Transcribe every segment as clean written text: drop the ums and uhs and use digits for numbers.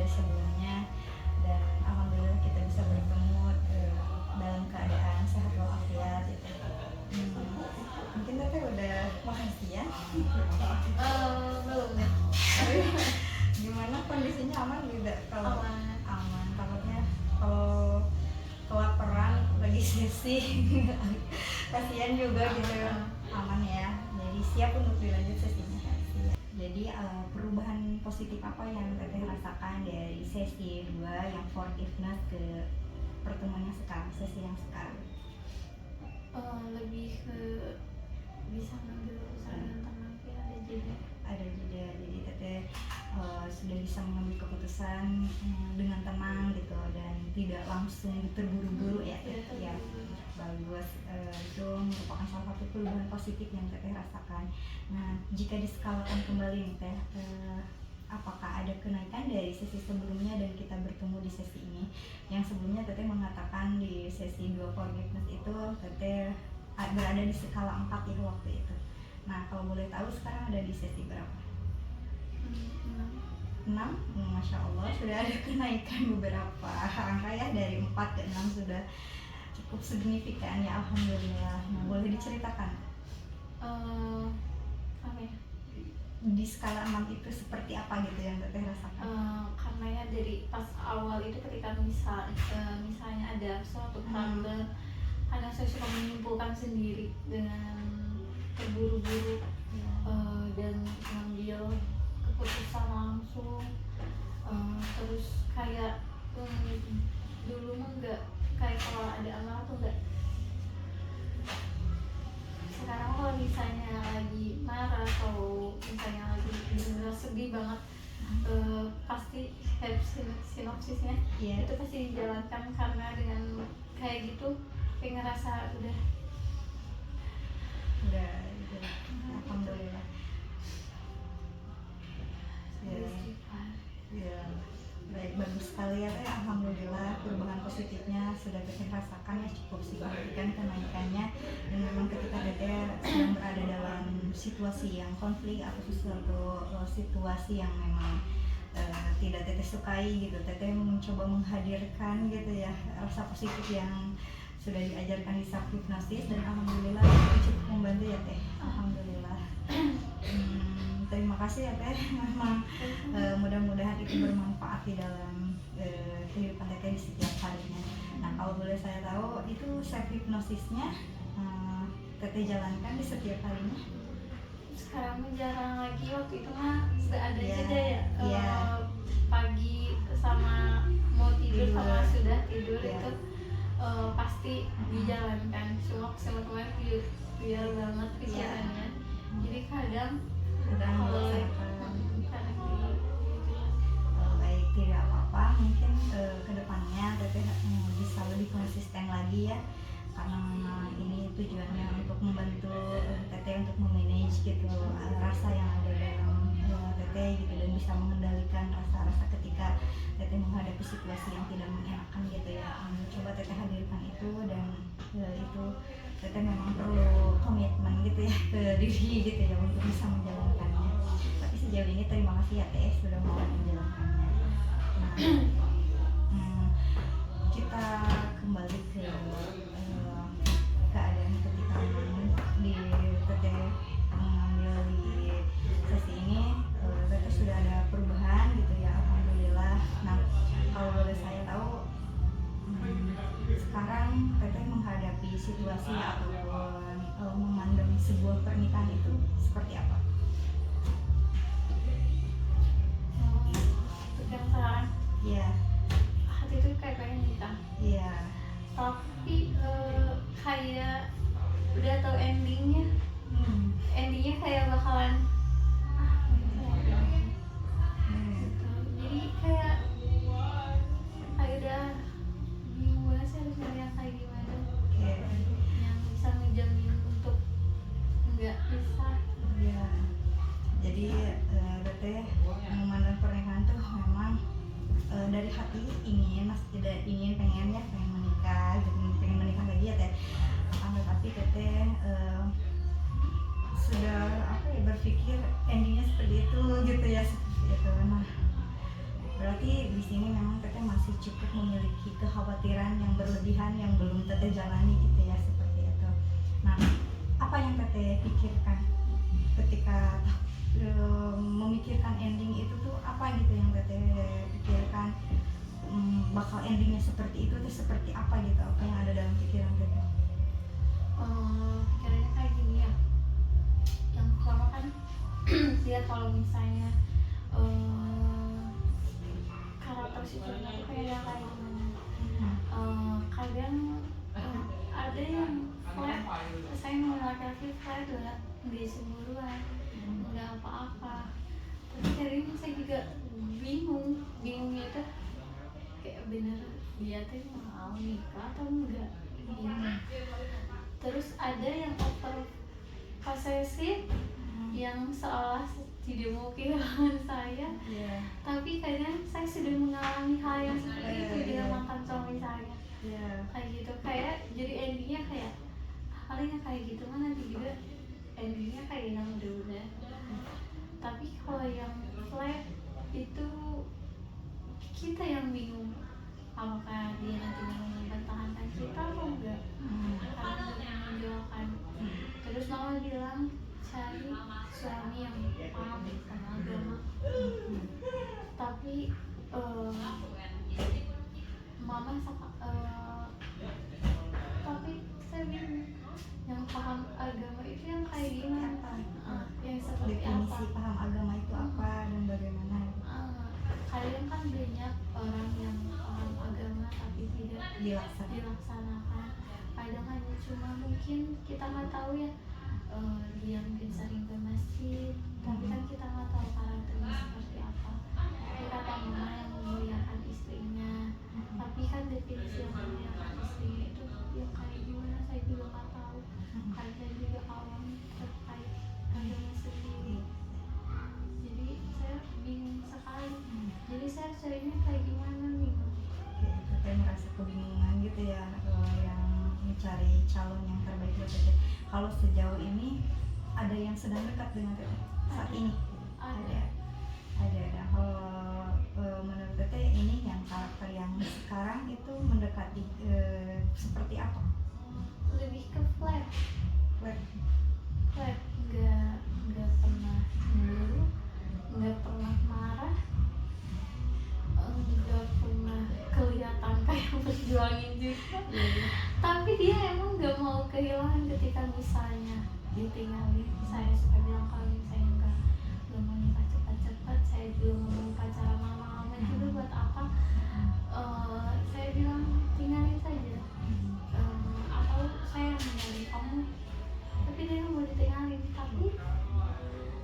sebelumnya, dan alhamdulillah kita bisa bertemu dalam keadaan sehat walafiat gitu. Mungkin teteh udah makasih ya. Belum ya. Gimana kondisinya, aman tidak? Kalau Aman. takutnya kalau kelaparan lagi sesi kasihan juga gitu. Aman ya, jadi siap untuk dilanjut sesinya. Jadi perubahan positif apa yang teteh rasakan dari sesi 2 yang forgiveness ke pertemuan yang sekarang, sesi yang sekarang? Lebih ke bisa ngambil usaha dengan tenang ya, ada jeda, jadi teteh sudah bisa mengambil keputusan dengan tenang gitu dan tidak langsung terburu-buru ya. Ya bagus, itu merupakan salah satu perubahan positif yang teteh rasakan. Nah, jika diskalakan kembali nih teh, apakah ada kenaikan dari sesi sebelumnya dan kita bertemu di sesi ini? Yang sebelumnya teteh mengatakan di sesi 2 forgiveness itu teteh berada di skala 4 ya waktu itu. Nah, kalau boleh tahu sekarang ada di sesi berapa? 6. Masya Allah, sudah ada kenaikan beberapa angka ya, dari 4 ke 6 sudah cukup signifikan ya, alhamdulillah. Nah, boleh diceritakan apa ya, di skala 6 itu seperti apa gitu yang teteh rasakan? karena ya dari pas awal itu ketika misalnya ada suatu tante, kadang saya suka menyimpulkan sendiri dengan terburu-buru dan mengambil keputusan langsung, terus kayak dulu mah enggak, kayak kalau ada amarah tuh enggak. Sekarang kalau misalnya lagi marah atau misalnya lagi benar-benar sedih banget, pasti sinopsisnya itu pasti dijalankan, karena dengan kayak gitu kayak ngerasa udah gitu. Alhamdulillah ya, baik, bagus sekali ya teh. Alhamdulillah perubahan positifnya sudah teteh rasakan ya, cukup signifikan kenaikannya. Dan memang ketika teteh sedang berada dalam situasi yang konflik atau sesuatu situasi yang memang tidak teteh sukai gitu, teteh mencoba menghadirkan gitu ya rasa positif yang sudah diajarkan di self hypnosis, dan alhamdulillah itu cukup membantu ya teh. Alhamdulillah. Terima kasih ya teh. Memang mudah-mudahan itu bermanfaat di dalam kehidupan teteh di setiap harinya. Nah, kalau boleh saya tahu, itu self hypnosisnya teteh jalankan di setiap harinya? Sekarang jarang lagi, waktu itu mah sudah ada jeda ya, pagi sama mau tidur sama sudah tidur itu pasti dijalankan. Cuma kemarin biar banget pikirannya, jadi kadang udah melaksanakan. Baik, tidak apa-apa. Mungkin kedepannya teteh bisa lebih konsisten lagi ya, karena ini tujuannya untuk membantu teteh untuk memanage gitu rasa yang ada dalam teteh gitu, dan bisa mengendalikan rasa-rasa ketika teteh menghadapi situasi yang tidak mengenakan gitu ya. Coba teteh hadirkan itu, dan itu teteh memang perlu komitmen gitu ya ke diri gitu ya untuk bisa menjalankannya. Tapi sejauh ini terima kasih ya teh sudah mau menjalankannya. Nah, kita kembali ke keadaan ketika di teteh mengambil di sesi ini, teteh sudah ada perubahan gitu ya, alhamdulillah. Nah, kalau boleh saya tahu, sekarang teteh menghadapi situasi ataupun memandang sebuah pernikahan itu seperti apa? Untuk yang sekarang Iya. hati itu kayak pengen nikah, Iya. tapi kayak udah tahu endingnya kayak bakalan jadi kayak udah bingung banget sih harus nyari yang kayak gimana, yang bisa ngejamin untuk nggak pisah. Iya. Jadi teteh memandang pernikahan tuh memang dari hati ingin, tidak ingin, pengen menikah gitu, pengen menikah lagi ya teh. Tapi teteh sudah berpikir endingnya seperti itu gitu ya, seperti itu. Nah, berarti di sini memang teteh masih cukup memiliki kekhawatiran yang berlebihan yang belum teteh jalani gitu ya, seperti itu. Nah, apa yang teteh pikirkan ketika memikirkan ending itu tuh, apa gitu yang teteh pikirkan, bakal endingnya seperti itu tuh seperti apa gitu, apa yang ada dalam pikiran teteh? Pikirannya kayak gini ya, yang pertama kan dia kalau misalnya karakter si Cuna tuh kayak gimana, kadang ada yang flat, saya mau laki-laki flat udah nggak cemburuan, nggak apa-apa, tapi kadang saya juga bingungnya itu kayak bener dia tuh mau nikah atau enggak, bingung. Terus ada yang over posesif, yang seolah tidak mau kehilangan saya, tapi kadang saya sudah mengalami hal yang seperti itu dengan mantan suami saya, kayak gitu, kayak jadi endingnya kayak palingnya kayak gitu kan, nanti juga endingnya kayak yang udah. Tapi kalau yang flat itu kita yang bingung, apakah dia nanti mau mempertahankan kita atau enggak, karena udah meninggalkan. Terus mama bilang cari suami yang paham sama agama, tapi mama tapi saya bingung yang paham agama itu yang kayak gimana, yang seperti Definisi apa. paham agama itu apa dan bagaimana? Kadang kan banyak orang yang paham agama tapi tidak dilaksanakan. Kadang hanya cuma mungkin kita nggak tahu ya, dia mungkin sering ke masjid, tapi kan kita nggak tahu karakternya seperti apa. Tapi kata mama yang memuliakan istrinya, tapi kan definisi yang memuliakan istrinya itu yang kayak gimana saya juga nggak tahu, karena saya juga awam terkait agama sendiri. Jadi saya bingung sekali. Jadi saya carinya kayak gimana nih? Teteh merasa kebingungan gitu ya, yang mencari calon yang terbaik buat teteh. Kalau sejauh ini ada yang sedang dekat dengan teteh saat ini? Ada. Kalau menurut teteh ini yang karakter yang sekarang itu mendekati seperti apa? Lebih ke flat, Flat. nggak pernah cemburu, nggak pernah marah, nggak pernah kelihatan kayak berjuangin juga. Tapi dia emang nggak mau kehilangan ketika misalnya ditinggalin. Saya suka bilang kalau misalnya nggak mau nikah cepat-cepat, saya juga mau pacaran lama-lama juga buat apa? Saya bilang tinggalin saja, atau saya ninggalin kamu, tapi dia nggak mau ditinggalin.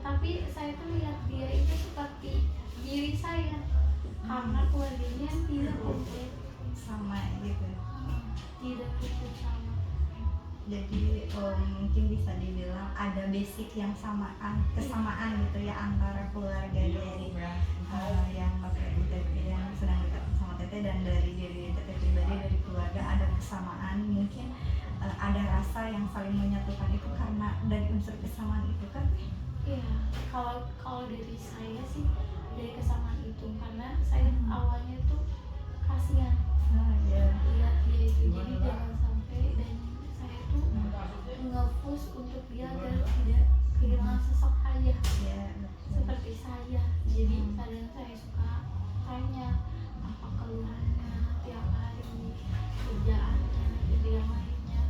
Tapi saya tuh lihat dia itu seperti diri saya, karena keluarganya tidak komplit Sama gitu. tidak cukup sama. Jadi mungkin bisa dibilang ada basic yang kesamaan gitu ya antara keluarga dari yang teteh yang sedang dekat sama teteh dan dari diri teteh pribadi, dari keluarga ada kesamaan. Mungkin ada rasa yang saling menyatukan itu karena dari unsur kesamaan itu kan. Iya, kalau dari saya sih dari kesamaan itu, karena saya awalnya tuh kasihan lihat dia itu, jadi jangan sampai, dan saya tuh nge-push untuk dia agar tidak kehilangan sosok ayah seperti saya. Jadi kadang saya suka tanya apa keluhannya tiap hari, kerjaannya, dan yang lainnya.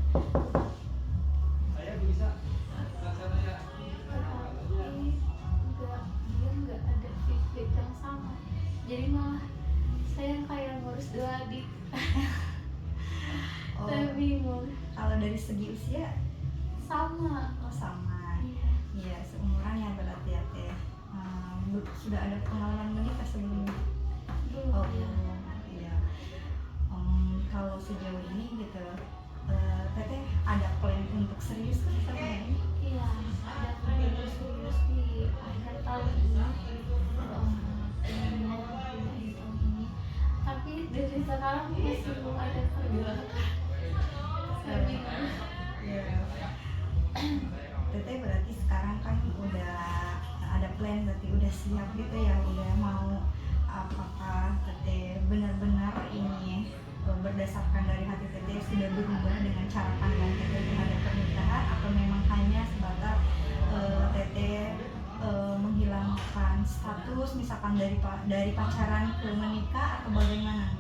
Dia nggak ada feedback yang sama, jadi malah saya yang kayak ngurus dua adik. Saya bingung. Kalau dari segi usia Sama. sama. Iya, seumuran ya berarti ya teh. Sudah ada pengalaman menikah sebelumnya? Belum. Iya. Kalau sejauh ini gitu, teteh ada plan untuk serius kan sama ini? Iya, ada plan yang serius di akhir tahun ini. Pengen tahun ini. Tapi dari sekarang masih belum ada pergerakan. Saya bingung. Teteh berarti sekarang kan udah ada plan, berarti udah siap gitu ya, udah mau apakah berdasarkan dari hati teteh sudah berubah dengan cara pandang teteh terhadap pernikahan, atau memang hanya sebatas teteh menghilangkan status misalkan dari pacaran ke menikah, atau bagaimana?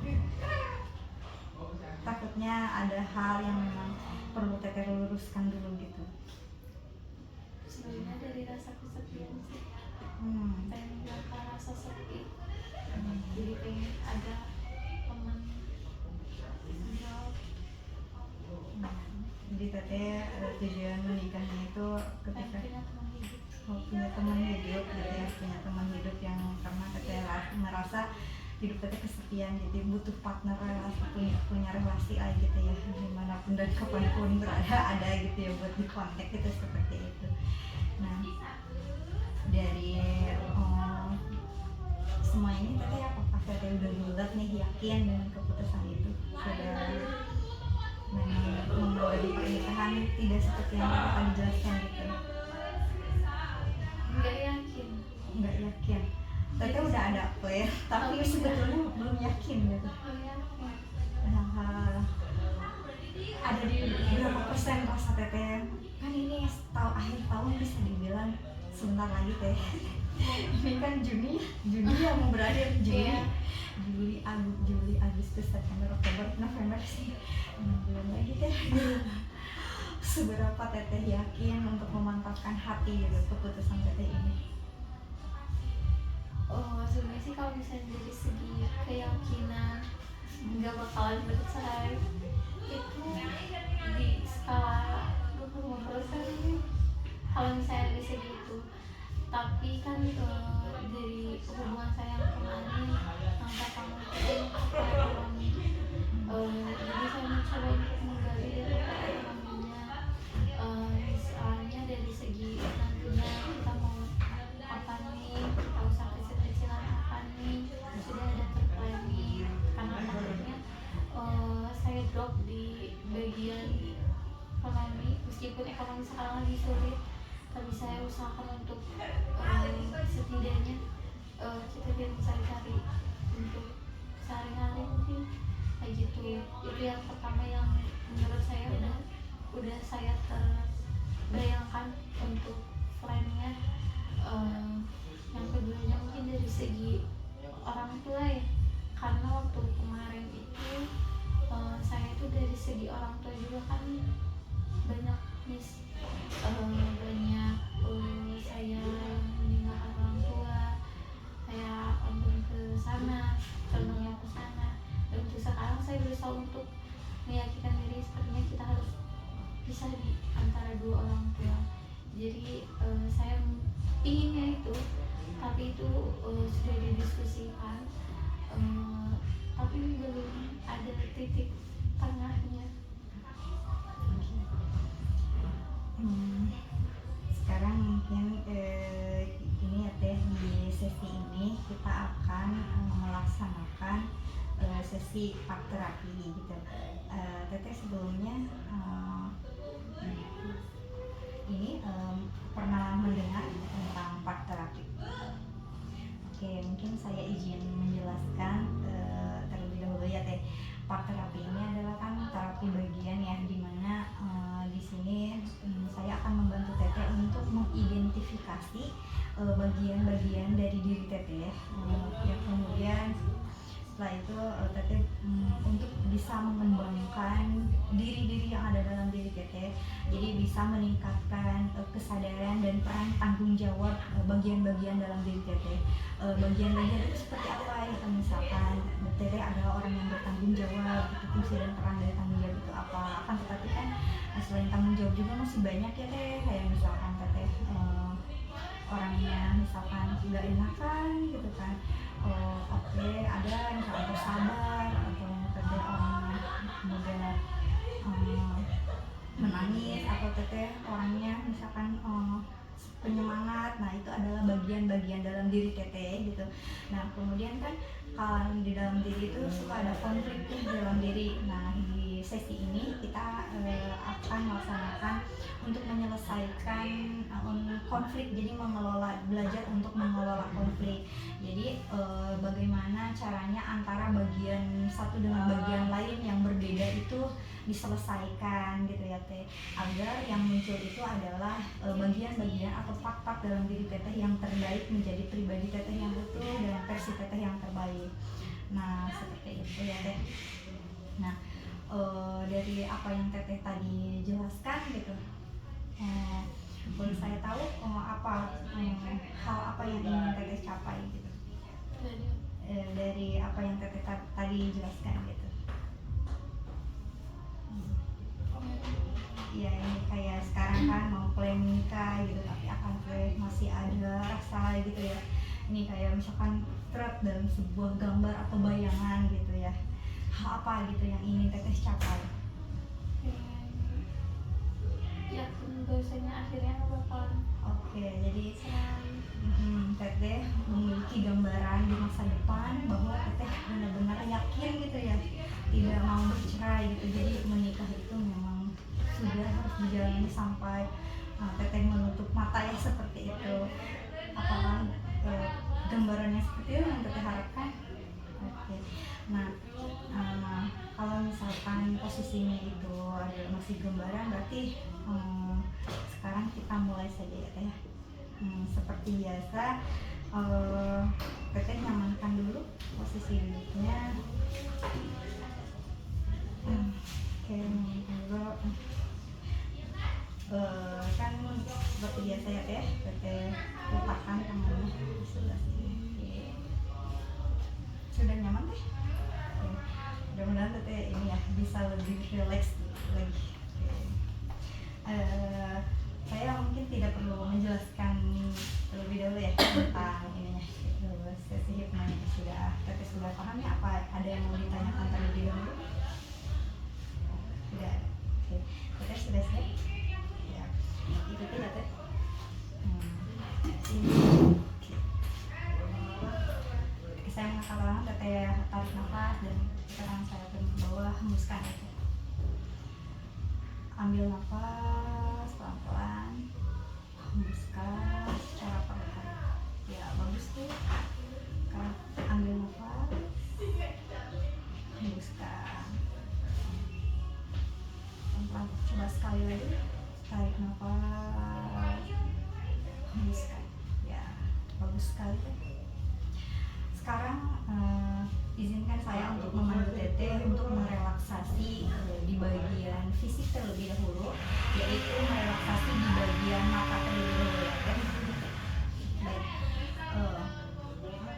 Takutnya ada hal yang memang perlu teteh luruskan dulu gitu. Sebenarnya dari rasa kesepian sih, pengen menghilangkan rasa sepi, jadi pengen ada teman ngobrol. Jadi teteh tujuan menikahnya itu ketika Pengen punya teman hidup. punya teman hidup gitu ya, punya teman hidup yang karena teteh merasa hidup teteh kesepian, jadi butuh partner relasi, punya relasi lah gitu ya, dimanapun dan kapanpun berada ada gitu ya buat dikontak gitu, seperti itu. Nah dari semua ini teteh apakah teteh udah bulat nih, yakin dengan keputusan itu, sudah memang mengalami pernikahan tidak seperti yang tadi jelaskan gitu? Nggak yakin. Nggak yakin. Teteh udah ada plan, tapi sebetulnya belum yakin gitu. Oh yakin. Ada di berapa persen rasa teteh? Kan ini akhir tahun bisa dibilang sebentar lagi teh. Ini kan Juni yang mau berakhir, Juli, Agustus, September, Oktober, November sih. 6 bulan lagi teh. Seberapa teteh yakin untuk memantapkan hati gitu keputusan teteh ini? Sebenarnya sih kalau misalnya dari segi keyakinan nggak bakalan bercerai itu di skala 25%, kalau misalnya dari segi itu. Tapi kan dari hubungan saya yang kemarin angka kamu itu jadi saya mencoba untuk menggali ekonominya, misalnya dari segi nantinya kita mau apa nih, kita usaha kecil-kecilan apa nih, sudah ada terplanning. Karena takutnya saya drop di bagian ekonomi, meskipun ekonomi sekarang lagi sulit, tapi saya usahakan untuk setidaknya kita bisa cari untuk sehari-hari mungkin kayak gitu. Itu yang pertama yang menurut saya udah saya terbayangkan untuk plannya. Yang keduanya mungkin dari segi orang tua ya, karena waktu kemarin itu saya itu dari segi orang tua juga kan banyak banyak saya meninggalkan orang tua, saya untuk ke sana, contohnya ke sana. Dan untuk sekarang saya berusaha untuk meyakinkan diri sepertinya kita harus bisa di antara dua orang tua. Jadi saya inginnya itu, tapi itu sudah didiskusikan, tapi belum ada titik tengahnya. Sekarang mungkin ini ya teh, di sesi ini kita akan melaksanakan sesi part terapi gitu. Teteh sebelumnya ini pernah mendengar tentang part terapi? Oke, mungkin saya izin menjelaskan terlebih dahulu ya teh. Part terapi ini adalah kan terapi bagian ya, dimana di sini saya akan membantu teteh untuk mengidentifikasi bagian-bagian dari diri teteh, yang kemudian setelah itu teteh untuk bisa mengembangkan diri-diri yang ada dalam diri teteh, jadi bisa meningkatkan kesadaran dan peran tanggung jawab bagian-bagian dalam diri teteh. Bagian-bagian itu seperti apa ya, misalkan teteh adalah orang yang bertanggung jawab, itu fungsi dan peran dari tanggung jawab itu apa. Akan tetapi kan selain tanggung jawab juga masih banyak ya teh, kayak misalkan teteh orangnya misalkan nggak enakan gitu kan, oke, ada misalkan sabar, atau teteh orangnya mudah menangis, atau teteh orangnya misalkan penyemangat. Nah itu adalah bagian-bagian dalam diri teteh gitu. Nah kemudian kan kalau di dalam diri itu suka ada konflik di dalam diri. Nah di sesi ini kita akan melaksanakan untuk menyelesaikan konflik, jadi belajar untuk mengelola konflik. Jadi bagaimana caranya antara bagian satu dengan bagian lain yang berbeda berbeda itu diselesaikan gitu ya teh, agar yang muncul itu adalah bagian-bagian atau part-part dalam diri teteh yang terbaik menjadi pribadi teteh yang utuh dan versi teteh yang terbaik. Nah seperti itu ya teh. Nah dari apa yang teteh tadi jelaskan gitu, boleh saya tahu apa hal apa yang ingin teteh capai gitu dari apa yang teteh tadi jelaskan gitu. Ya ini kayak sekarang kan mau klaim nikah gitu tapi akan masih ada rasa gitu ya. Ini kayak misalkan berat dalam sebuah gambar atau bayangan gitu ya. Hal apa gitu yang ingin teteh capai? Yakin bahwasanya akhirnya bakalan jadi teteh memiliki gambaran di masa depan bahwa teteh benar-benar yakin gitu ya tidak mau bercerai gitu. Jadi menikah itu memang sudah harus dijalani sampai teteh menutup mata ya seperti itu. Apakah gambarannya seperti itu yang teteh harapkan? Oke. Nah kalau misalkan posisinya itu ada masih gambaran, berarti sekarang kita mulai saja ya teh. Seperti biasa teteh nyamankan dulu posisi duduknya. Oke, dulu kan seperti biasa ya teh, teteh letakkan tangannya di sebelah sini. Oke. Sudah nyaman teh? Oke. Mudah-mudahan teteh ini ya bisa lebih relax lagi. Saya mungkin tidak perlu menjelaskan terlebih dahulu ya tentang ininya sesi hipnotis. Teteh sudah paham ya, apa ada yang mau ditanyakan terlebih dahulu? Tidak. Oke. Teteh sudah siap? Ya. Ikuti ya teh. Saya mengatakan teteh tarik nafas dan sekarang saya turun ke bawah, hembuskan itu. Ambil nafas pelan-pelan, hembuskan secara perlahan. Ya bagus tuh. Sekarang ambil nafas, hembuskan. Pelan-pelan, coba sekali lagi. Tarik nafas, hembuskan. Ya bagus sekali tuh. Sekarang izinkan saya untuk memandu teteh untuk merelaksasi di bagian fisik terlebih dahulu, yaitu merelaksasi di bagian mata terlebih dahulu ya teh. Baik,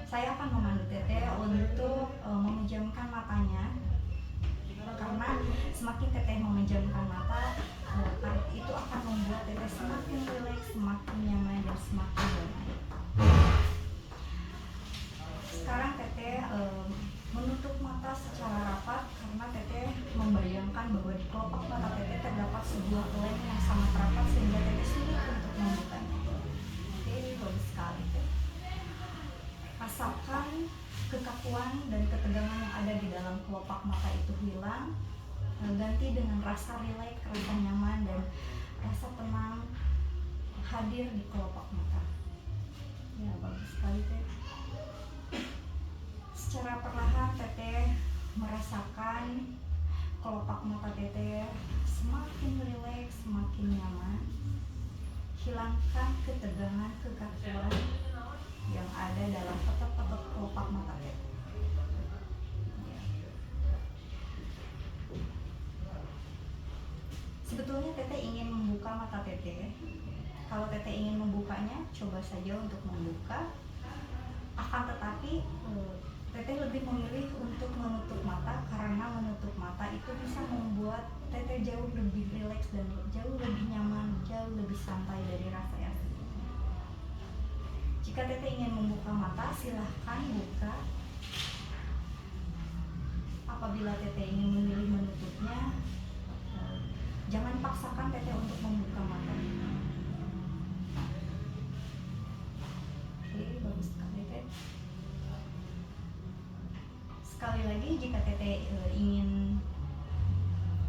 saya akan memandu teteh untuk memejamkan matanya, karena semakin teteh memejamkan mata itu akan membuat teteh semakin rileks, semakin nyaman dan semakin damai. Sekarang teteh menutup mata secara rapat karena teteh membayangkan bahwa di kelopak mata teteh terdapat sebuah lem yang sangat rapat sehingga teteh sulit untuk membukanya. Oke, bagus sekali teh. Rasakan kekakuan dan ketegangan yang ada di dalam kelopak mata itu hilang, ganti dengan rasa rileks, rasa nyaman dan rasa tenang hadir di kelopak mata. Ya bagus sekali teh. Secara perlahan teteh merasakan kelopak mata teteh semakin rileks, semakin nyaman. Hilangkan ketegangan, kekakuan yang ada dalam otot-otot kelopak mata teteh. Sebetulnya teteh ingin membuka mata teteh. Kalau teteh ingin membukanya, coba saja untuk membuka. Akan tetapi teteh lebih memilih untuk menutup mata karena menutup mata itu bisa membuat teteh jauh lebih rileks dan jauh lebih nyaman, jauh lebih santai dari rasa yang sebelumnya. Jika teteh ingin membuka mata, silahkan buka. Apabila teteh ingin memilih menutupnya, jangan paksakan teteh untuk membuka mata. Oke, bagus sekali teh. Sekali lagi, jika teteh ingin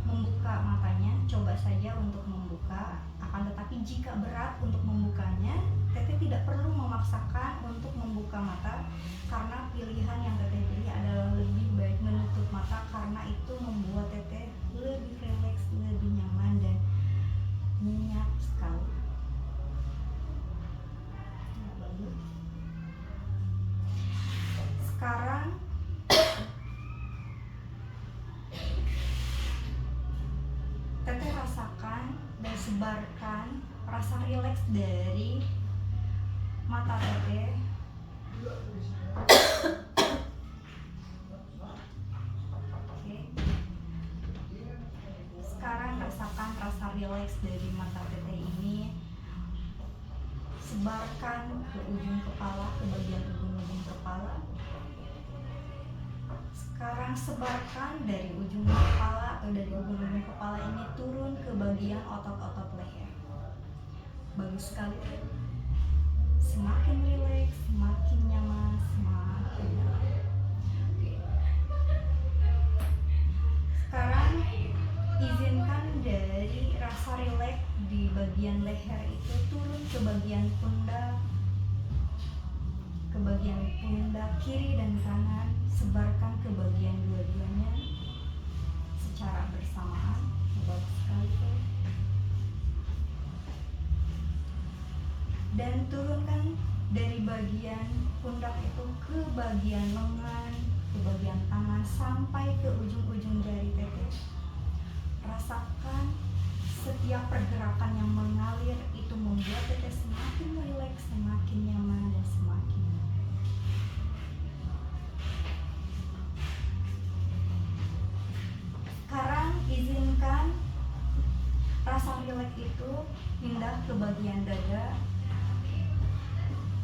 membuka matanya, coba saja untuk membuka. Akan tetapi jika berat untuk membukanya, teteh tidak perlu memaksakan untuk membuka mata, karena pilihan yang teteh pilih adalah lebih baik menutup mata karena itu membuat teteh sebarkan rasa rileks dari mata teteh. Oke. Sekarang rasakan rasa rileks dari mata teteh ini. Sebarkan ke ujung kepala, ke bagian ujung kepala. Sekarang sebarkan dari ujung kepala atau dari ujung kepala ini turun ke bagian otot-otot leher. Bagus sekali. Semakin rileks, semakin nyaman, semakin nyaman. Oke. Sekarang izinkan dari rasa rileks di bagian leher itu turun ke bagian pundak, kiri dan kanan, sebarkan ke bagian dua-duanya secara bersamaan. Bagus sekali. Dan turunkan dari bagian pundak itu ke bagian lengan, ke bagian tangan, sampai ke ujung-ujung jari teteh. Rasakan setiap pergerakan yang mengalir itu membuat teteh semakin rileks, semakin nyaman, dan semakin nyaman. Sekarang izinkan rasa rileks itu pindah ke bagian dada.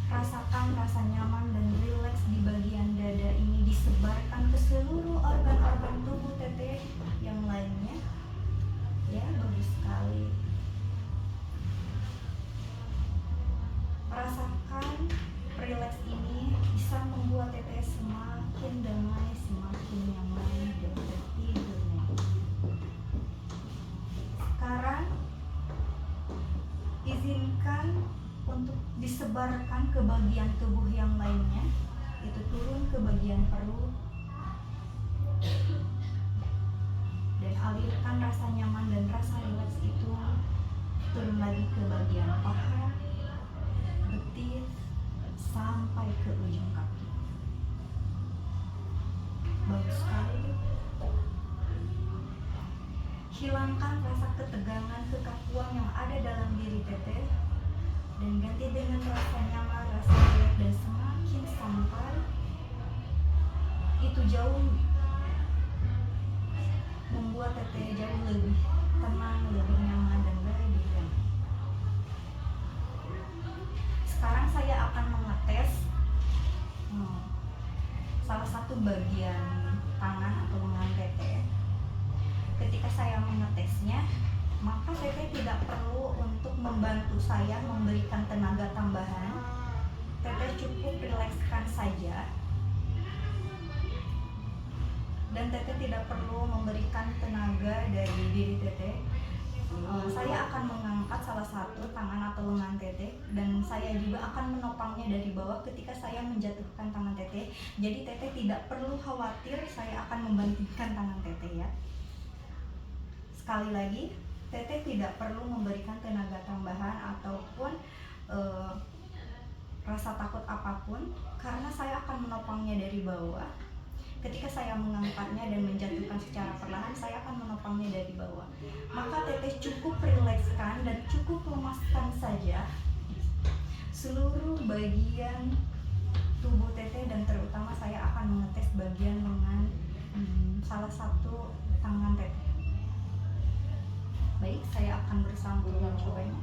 Rasakan rasa nyaman dan rileks di bagian dada ini disebarkan ke seluruh organ-organ tubuh teteh yang lainnya. Ya, bagus sekali. Rasakan rileks ini bisa membuat teteh semakin damai, semakin nyaman, dan tertidur nyenyak. Sekarang izinkan untuk disebarkan ke bagian tubuh yang lainnya, itu turun ke bagian perut, dan alirkan rasa nyaman dan rasa rileks itu turun lagi ke bagian paha, betis, sampai ke ujung kaki. Bagus sekali. Hilangkan rasa ketegangan, kekakuan yang ada dalam diri teteh, dan ganti dengan rasa nyaman, rasa rileks, dan semakin sampai itu jauh membuat teteh jauh lebih tenang, lebih nyaman, dan lebih tenang. Sekarang saya akan mengetes salah satu bagian tangan atau lengan teteh. Ketika saya mengetesnya, maka teteh tidak perlu untuk membantu saya memberikan tenaga tambahan. Teteh cukup rilekskan saja, dan teteh tidak perlu memberikan tenaga dari diri teteh. Saya akan mengangkat salah satu tangan atau lengan teteh, dan saya juga akan menopangnya dari bawah ketika saya menjatuhkan tangan teteh. Jadi teteh tidak perlu khawatir, saya akan membantingkan tangan teteh ya. Sekali lagi, teteh tidak perlu memberikan tenaga tambahan ataupun rasa takut apapun, karena saya akan menopangnya dari bawah. Ketika saya mengangkatnya dan menjatuhkan secara perlahan, saya akan menopangnya dari bawah. Maka teteh cukup rilekskan dan cukup lemaskan saja seluruh bagian tubuh teteh, dan terutama saya akan mengetes bagian lengan salah satu tangan teteh. Baik, saya akan berusaha untuk mencobanya.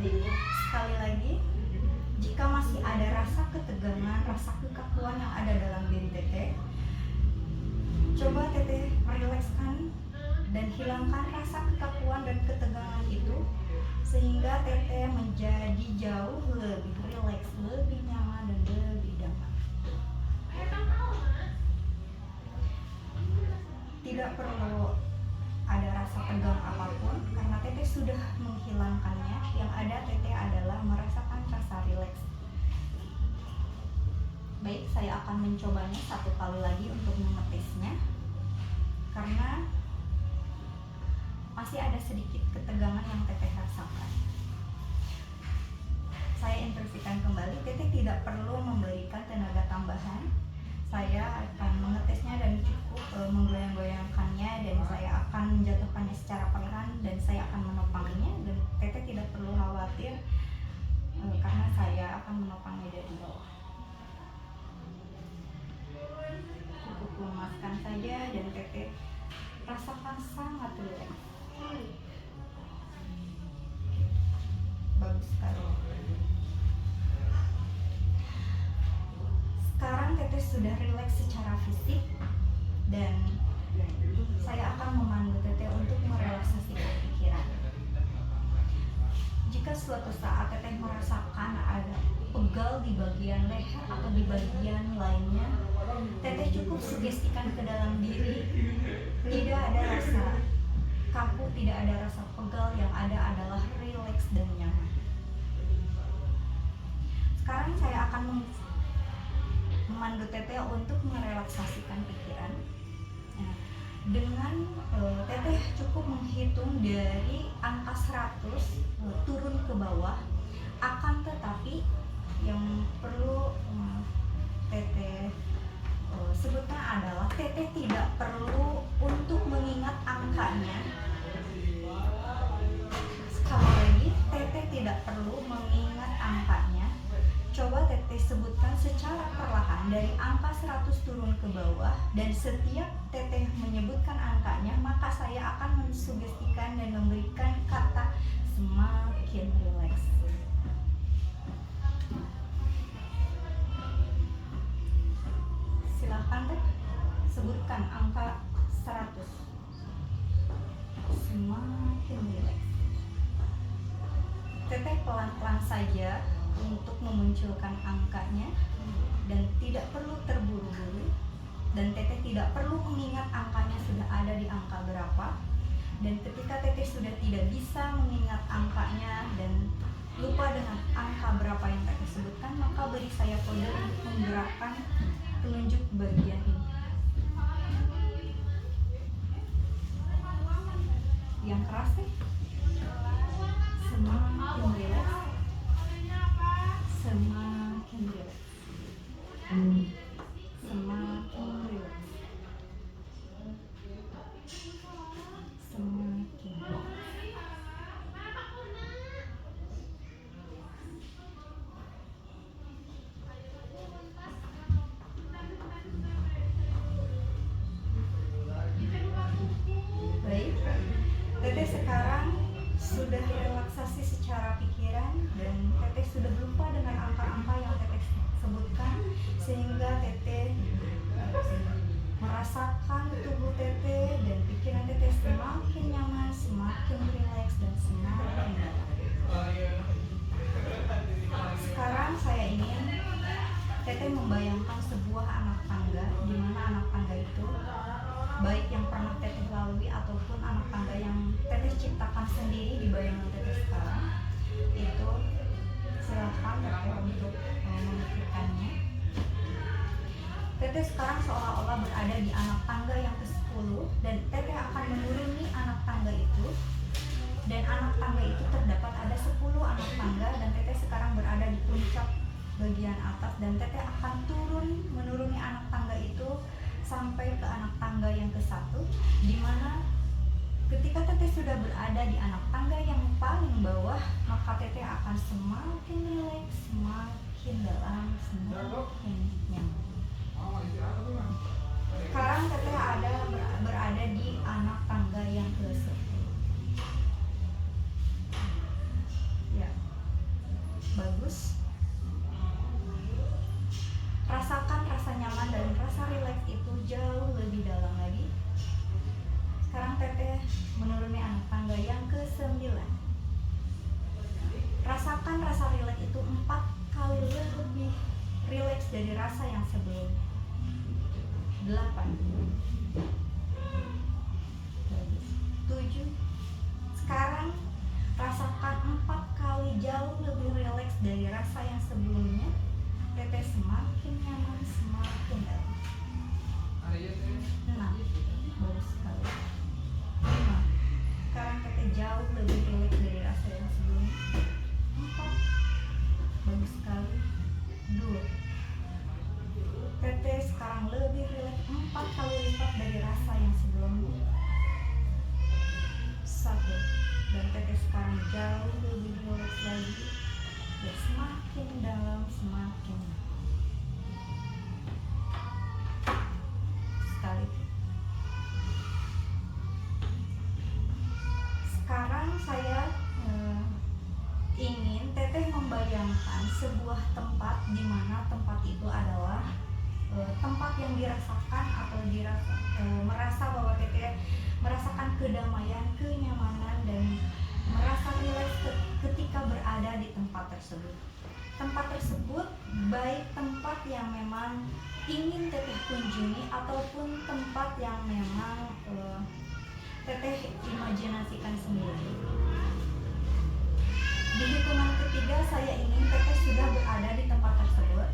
Sekali lagi, jika masih ada rasa ketegangan, rasa kekakuan yang ada dalam diri teteh, coba teteh rilekskan dan hilangkan rasa kekakuan dan ketegangan itu, sehingga teteh menjadi jauh lebih rileks, lebih nyaman, dan lebih damai. Tidak perlu ada rasa tegang apapun, karena teteh sudah menghilangkannya. Yang ada teteh adalah merasakan rasa rileks. Baik, saya akan mencobanya satu kali lagi untuk mengetesnya, karena masih ada sedikit ketegangan yang teteh rasakan. saya instruksikan kembali, Teteh tidak perlu memberikan tenaga tambahan. Saya akan mengetesnya dan cukup menggoyang-goyangkannya, dan saya akan menjatuhkannya secara perlahan, dan saya akan menopangnya, dan Teteh tidak perlu khawatir karena saya akan menopangnya dari bawah. Cukup lemaskan saja dan Teteh rasakan sangat rileks. Bagus sekali. Sekarang Teteh sudah rileks secara fisik, dan saya akan memandu Teteh untuk merelaksasikan pikiran. Jika suatu saat Teteh merasakan ada pegal di bagian leher atau di bagian lainnya, Teteh cukup sugestikan ke dalam diri. Tidak ada rasa kaku, tidak ada rasa pegal, yang ada adalah rileks dan nyaman. Sekarang saya akan memandu Teteh untuk merelaksasikan pikiran. Nah, dengan Teteh cukup menghitung dari angka 100 turun ke bawah. Akan tetapi yang perlu Teteh sebutkan adalah Teteh tidak perlu untuk mengingat angkanya. Sekali lagi, Teteh tidak perlu mengingat angkanya. Coba Teteh sebutkan secara perlahan dari angka 100 turun ke bawah, dan setiap Teteh menyebutkan angkanya, maka saya akan mensugestikan dan memberikan kata semakin rileks. Silahkan Teh sebutkan angka 100. Semakin rileks. Teteh pelan-pelan saja untuk memunculkan angkanya, dan tidak perlu terburu-buru, dan Teteh tidak perlu mengingat angkanya sudah ada di angka berapa. Dan ketika Teteh sudah tidak bisa mengingat angkanya dan lupa dengan angka berapa yang Teteh sebutkan, maka beri saya kode untuk menggerakkan telunjuk bagian ini. Yang keras Teh. Semakin rileks. Semakin rileks. Semakin rileks. Semakin rileks. Baik, Teteh sekarang sudah relaksasi secara pikiran, dan Teteh sudah lupa dengan angka-angka yang Teteh sebutkan, sehingga Teteh merasakan tubuh Teteh dan pikiran Teteh semakin nyaman, semakin rileks, dan semakin dalam. Sekarang saya ingin Teteh membayangkan sebuah anak tangga, di mana anak tangga itu baik yang pernah Teteh lalui ataupun anak tangga yang Teteh ciptakan sendiri di bayangan Teteh sekarang. Itu silakan Teteh untuk memikirkannya. Teteh sekarang seolah-olah berada di anak tangga yang ke-10, dan Teteh akan menuruni anak tangga itu, dan anak tangga itu terdapat ada 10 anak tangga, dan Teteh sekarang berada di puncak bagian atas, dan Teteh akan menuruni anak tangga itu sampai ke anak tangga yang ke-1, di mana ketika Teteh sudah berada di anak tangga yang paling bawah, maka Teteh akan semakin rileks, semakin dalam, semakin nyaman. Sekarang Teteh berada di anak tangga yang ke-10. Ya, bagus. Rasakan rasa nyaman dan rasa rileks itu jauh lebih dalam lagi. Sekarang Teteh menuruni anak tangga yang ke-9. Rasakan rasa rileks itu 4 kali lebih rileks dari rasa yang sebelumnya. 8, 7. Sekarang rasakan 4 kali jauh lebih rileks dari rasa yang sebelumnya. Teteh semakin nyaman, semakin dalam. 6, bagus sekali. 5. Sekarang Teteh jauh lebih rileks dari rasa yang sebelumnya. 4, sekarang saya ingin teteh membayangkan sebuah tempat di mana tempat itu adalah tempat yang dirasakan atau merasa bahwa teteh merasakan kedamaian, kenyamanan, dan merasa rileks ketika berada di tempat tersebut. Tempat tersebut baik tempat yang memang ingin teteh kunjungi ataupun tempat yang memang teteh imajinasikan sendiri. Di hitungan ketiga saya ingin teteh sudah berada di tempat tersebut.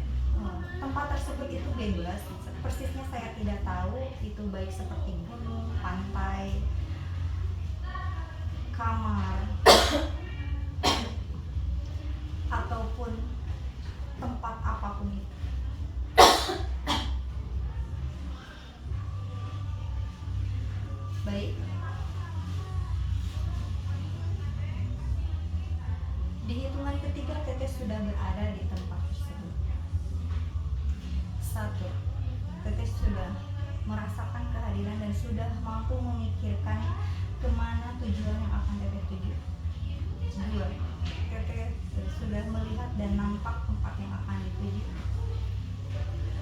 Tempat tersebut itu bebas, persisnya saya tidak tahu itu baik seperti gunung, pantai, kamar, ataupun tempat apapun itu. Baik. Di hitungan ketiga teteh sudah berada di tempat tersebut. 1. Teteh sudah merasakan kehadiran dan sudah mampu memikirkan kemana tujuan yang akan teteh tuju. 2. Teteh sudah melihat dan nampak tempat yang akan dituju.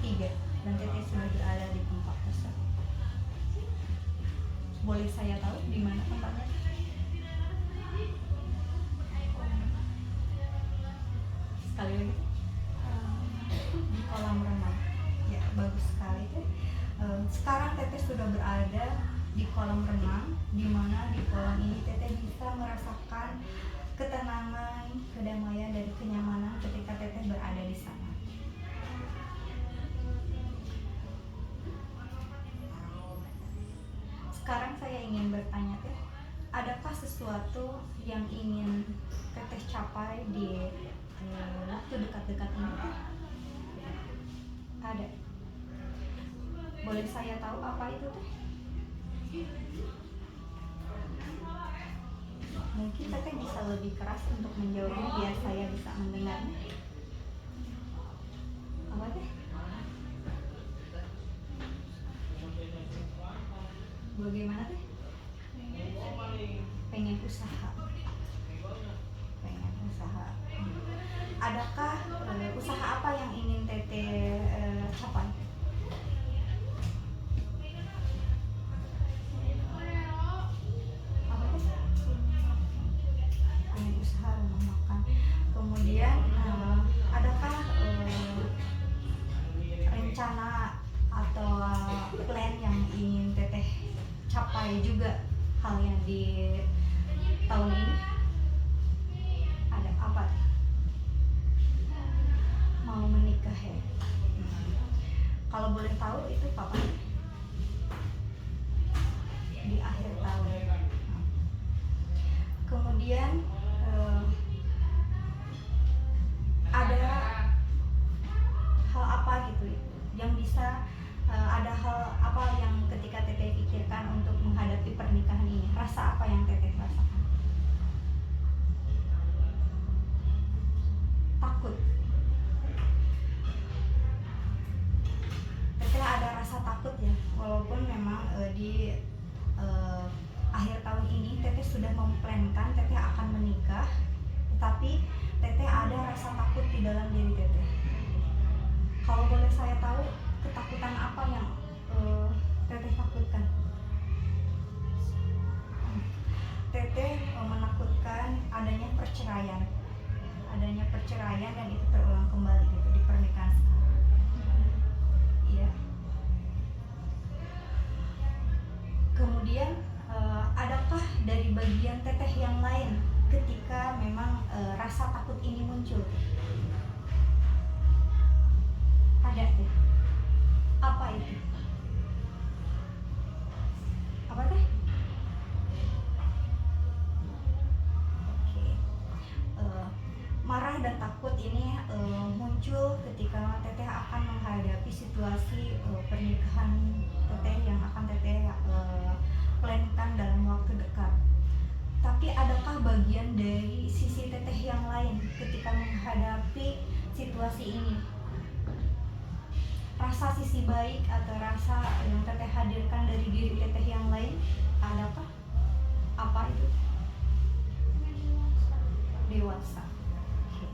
3. Dan teteh sudah berada di tempat tersebut. Boleh saya tahu di mana tempatnya? Sekali lagi. Di kolam renang. Ya, bagus sekali teh. Sekarang teteh sudah berada di kolam renang, di mana di kolam ini teteh bisa merasakan ketenangan, kedamaian, dan kenyamanan ketika teteh berada di sana. Sekarang saya ingin bertanya teh, adakah sesuatu yang ingin teteh capai di waktu dekat-dekat ini teh? Ada. Boleh saya tahu apa itu teh? Mungkin teteh bisa lebih keras untuk menjawabnya biar saya bisa mendengarnya. Apa teh? Bagaimana teh? Pengen usaha. Pengen usaha. Adakah usaha apa yang ingin teteh capai? Apa teh? Pengen usaha rumah makan. Kemudian adakah rencana atau plan yang ingin teteh capai juga halnya di tahun ini? Ada apa? Mau menikah ya? Kalau boleh tahu itu kapan? Di akhir tahun. Kemudian ada hal apa gitu yang bisa ada hal apa yang ketika teteh pikirkan untuk menghadapi pernikahan ini? Rasa apa yang teteh rasakan? Takut. Teteh ada rasa takut ya, walaupun memang di akhir tahun ini teteh sudah memplankan teteh akan menikah, tetapi teteh ada rasa takut di dalam diri teteh. Kalau boleh saya tahu, ketakutan apa yang teteh takutkan? Teteh menakutkan adanya perceraian dan itu terulang kembali gitu di pernikahan sekarang. Iya. Kemudian adakah dari bagian teteh yang lain ketika memang rasa takut ini muncul? Ada teh. Apa itu? Apa teh? Oke. Marah dan takut ini muncul ketika teteh akan menghadapi situasi pernikahan teteh yang akan teteh plankan dalam waktu dekat. Tapi adakah bagian dari sisi teteh yang lain ketika menghadapi situasi ini? Rasa sisi baik atau rasa yang teteh hadirkan dari diri teteh yang lain, adakah? Apa itu? dewasa. Oke.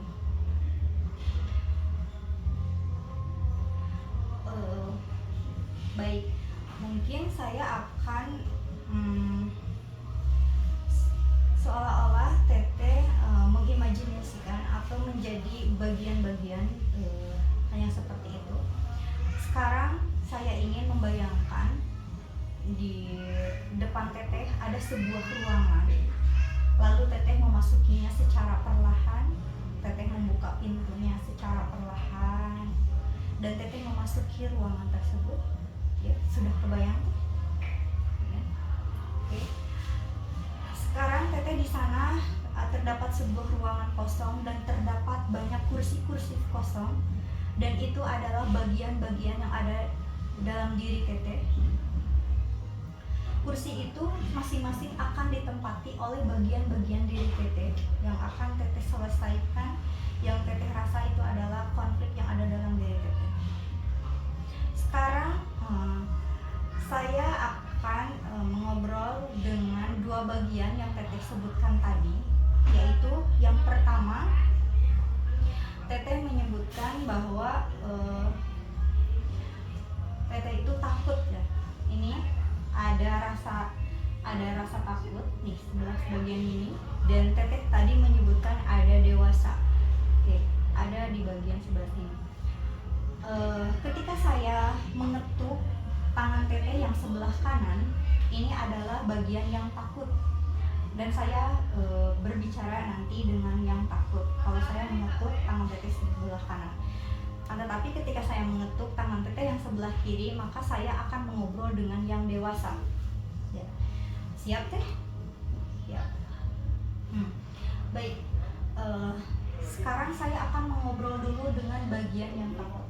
Baik, mungkin saya akan seolah-olah Teteh mengimajinasikan atau menjadi bagian-bagian yang seperti itu. Sekarang saya ingin membayangkan di depan Teteh ada sebuah ruangan. Lalu Teteh memasukinya secara perlahan. Teteh membuka pintunya secara perlahan dan Teteh memasuki ruangan tersebut. Ya, sudah kebayang? Ya. Oke. Sekarang Teteh di sana terdapat sebuah ruangan kosong dan terdapat banyak kursi-kursi kosong, dan itu adalah bagian-bagian yang ada dalam diri Teteh. Kursi itu masing-masing akan ditempati oleh bagian-bagian diri Teteh yang akan Teteh selesaikan. Yang Teteh rasa itu adalah konflik yang ada dalam diri Teteh. Sekarang saya akan mengobrol dengan dua bagian yang Teteh sebutkan tadi, yaitu yang pertama, Teteh menyebutkan bahwa Teteh itu takut ya. Ini ada rasa takut nih sebelah bagian ini, dan Teteh tadi menyebutkan ada dewasa. Oke, ada di bagian sebelah sini. Ketika saya mengetuk tangan Teteh yang sebelah kanan, ini adalah bagian yang takut, dan saya berbicara nanti dengan yang takut kalau saya mengetuk tangan Teteh sebelah kanan. Tetapi ketika saya mengetuk tangan Teteh yang sebelah kiri, maka saya akan mengobrol dengan yang dewasa. Ya. Siap Teh? Ya. Baik. Sekarang saya akan mengobrol dulu dengan bagian yang takut.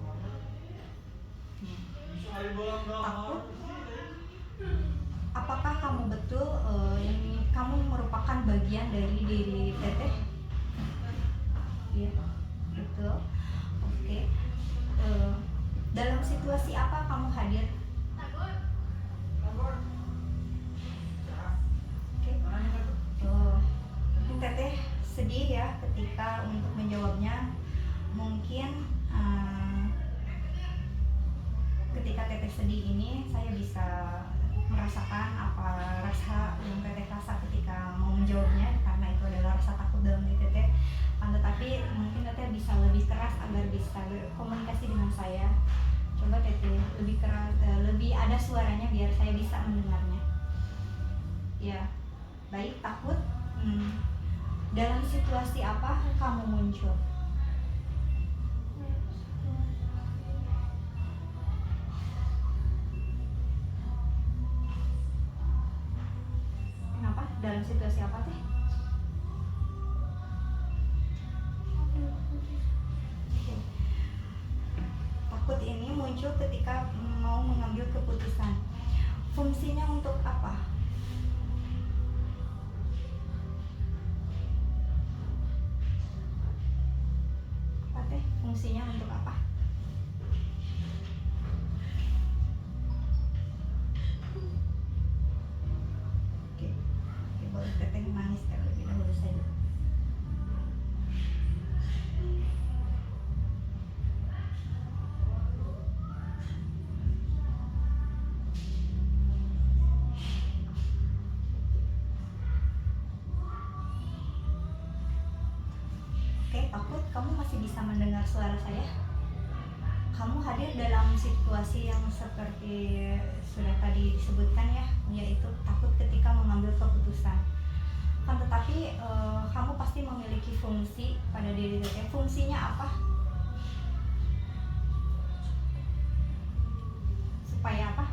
Takut? Apakah kamu betul ini kamu merupakan bagian dari diri Teteh? Iya, betul. Oke. Dalam situasi apa kamu hadir? Oke. Teteh sedih ya ketika untuk menjawabnya. Mungkin ketika Teteh sedih ini saya bisa merasakan apa rasa yang Teteh rasa ketika mau menjawabnya, karena itu adalah rasa takut dalam diri Teteh. Tetapi mungkin Teteh bisa lebih keras agar bisa berkomunikasi dengan saya. Coba Teteh lebih keras, lebih ada suaranya biar saya bisa mendengarnya. Ya, baik. Takut. Dalam situasi apa kamu muncul? Kenapa? Dalam situasi apa Teh? Takut ini muncul ketika mau mengambil keputusan. Fungsinya untuk apa? Apa Teh? Fungsinya untuk apa? Oke, boleh Teteh nangis terlebih dahulu saja. Oke, takut. Kamu masih bisa mendengar suara saya? Kamu hadir dalam situasi yang seperti sudah tadi disebutkan ya, yaitu takut ketika mengambil keputusan. Kan tetapi kamu pasti memiliki fungsi pada diri Teteh. Fungsinya apa? Supaya apa?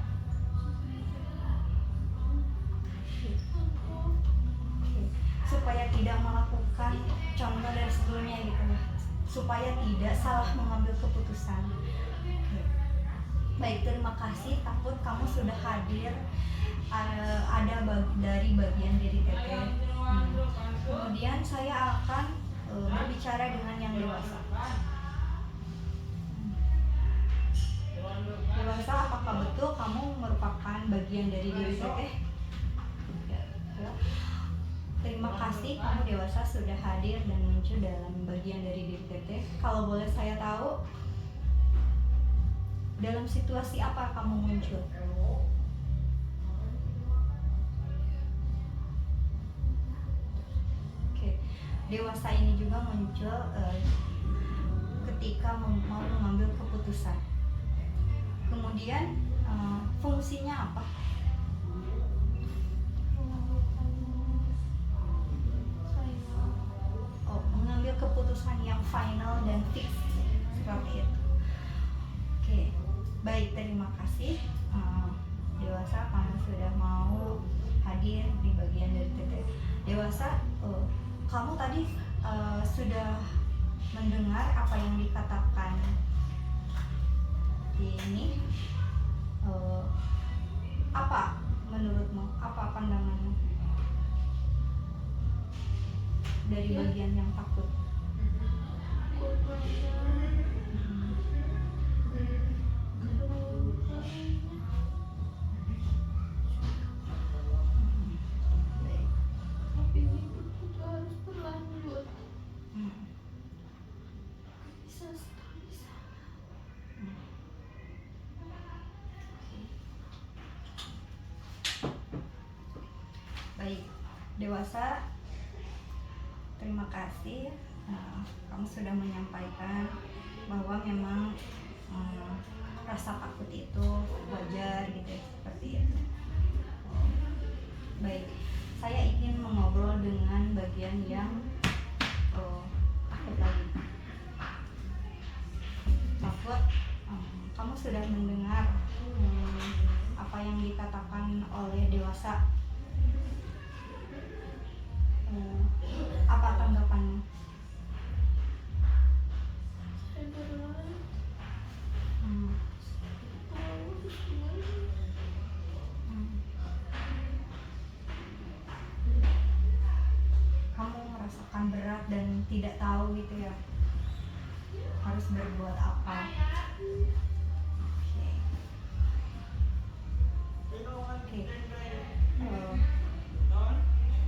Supaya tidak melakukan contoh dari sebelumnya gitu, supaya tidak salah mengambil keputusan. Baik, terima kasih. Takut kamu sudah hadir ada dari bagian diri Teteh. Kemudian saya akan berbicara dengan yang dewasa. Dewasa, apakah betul kamu merupakan bagian dari diri Teteh? Ya. Terima kasih. kasih kamu dewasa sudah hadir dan muncul dalam bagian dari diri Teteh. Kalau boleh saya tahu, dalam situasi apa kamu muncul? Oke, dewasa ini juga muncul ketika mau mengambil keputusan. Kemudian fungsinya apa? Mengambil keputusan yang final dan fix seperti itu. Oke, baik, terima kasih dewasa, kamu sudah mau hadir di bagian dari Teteh. Dewasa, kamu tadi sudah mendengar apa yang dikatakan ini, apa menurutmu, apa pandanganmu dari bagian yang takut? Tapi hidup itu harus berlanjut. Bisa stop di sana. Baik, dewasa, terima kasih. Kamu sudah menyampaikan bahwa memang rasa takut itu wajar gitu ya, seperti itu. Baik, saya ingin mengobrol dengan bagian yang takut lagi. Takut, kamu sudah mendengar apa yang dikatakan oleh dewasa. Apa tanggapanmu? Kamu merasakan berat dan tidak tahu gitu ya, harus berbuat apa. Oke.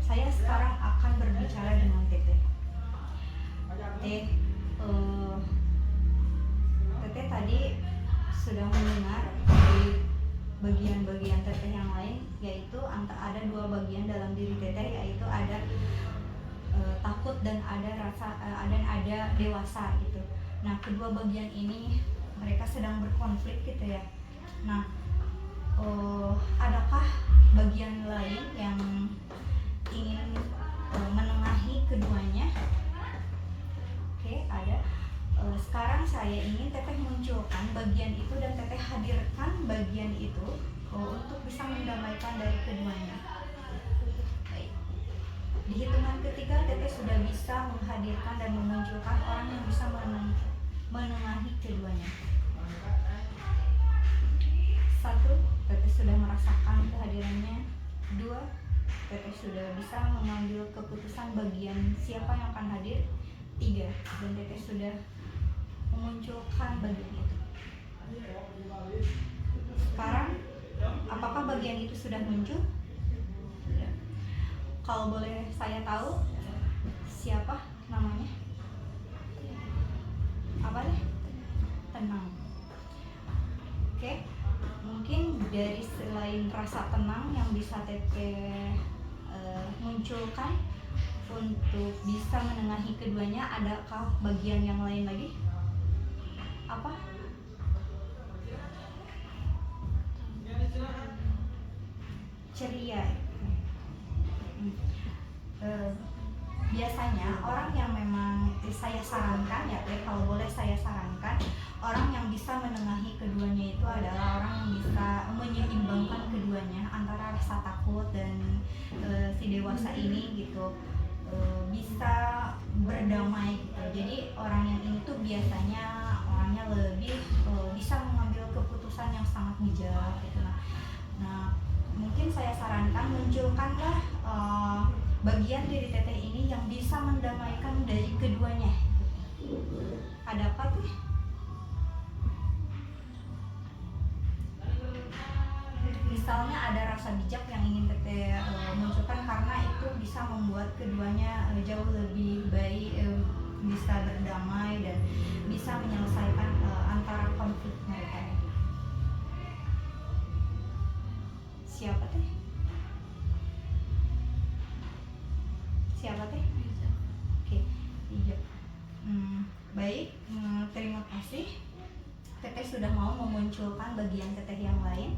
Saya sekarang akan berbicara dengan Teteh. Teteh tadi sudah mendengar dari bagian-bagian Teteh yang lain, yaitu ada dua bagian dalam diri Teteh, yaitu ada takut dan ada dewasa gitu. Nah, kedua bagian ini mereka sedang berkonflik gitu ya. Nah, adakah bagian lain yang ingin menengahi keduanya? Oke, ada. Sekarang saya ingin Teteh munculkan bagian itu dan Teteh hadirkan bagian itu untuk bisa mendamaikan dari keduanya. Baik. Di hitungan ketiga Teteh sudah bisa menghadirkan dan memunculkan orang yang bisa menengahi keduanya. 1, Teteh sudah merasakan kehadirannya. 2, Teteh sudah bisa mengambil keputusan bagian siapa yang akan hadir. 3, dan Teteh sudah memunculkan bagian itu. Sekarang, apakah bagian itu sudah muncul? Sudah. Kalau boleh saya tahu, siapa namanya? Apa deh? Tenang. Oke. Mungkin dari selain rasa tenang yang bisa Teteh munculkan untuk bisa menengahi keduanya, adakah bagian yang lain lagi? Apa? Ceria. Biasanya orang yang memang saya sarankan ya, kalau boleh saya sarankan, orang yang bisa menengahi keduanya itu adalah orang yang bisa menyeimbangkan keduanya antara rasa takut dan si dewasa ini gitu, bisa berdamai gitu. Jadi orang yang ini tuh biasanya orangnya lebih bisa mengambil keputusan yang sangat bijak gitu. Nah, mungkin saya sarankan munculkanlah bagian diri Teteh ini yang bisa mendamaikan dari keduanya. Ada apa tuh? Misalnya ada rasa bijak yang ingin Teteh munculkan karena itu bisa bisa membuat keduanya jauh lebih baik, bisa berdamai dan bisa menyelesaikan antara konflik mereka. Siapa teh? Siapa teh? Oke, Bijak. Baik, terima kasih. Teteh sudah mau memunculkan bagian teteh yang lain.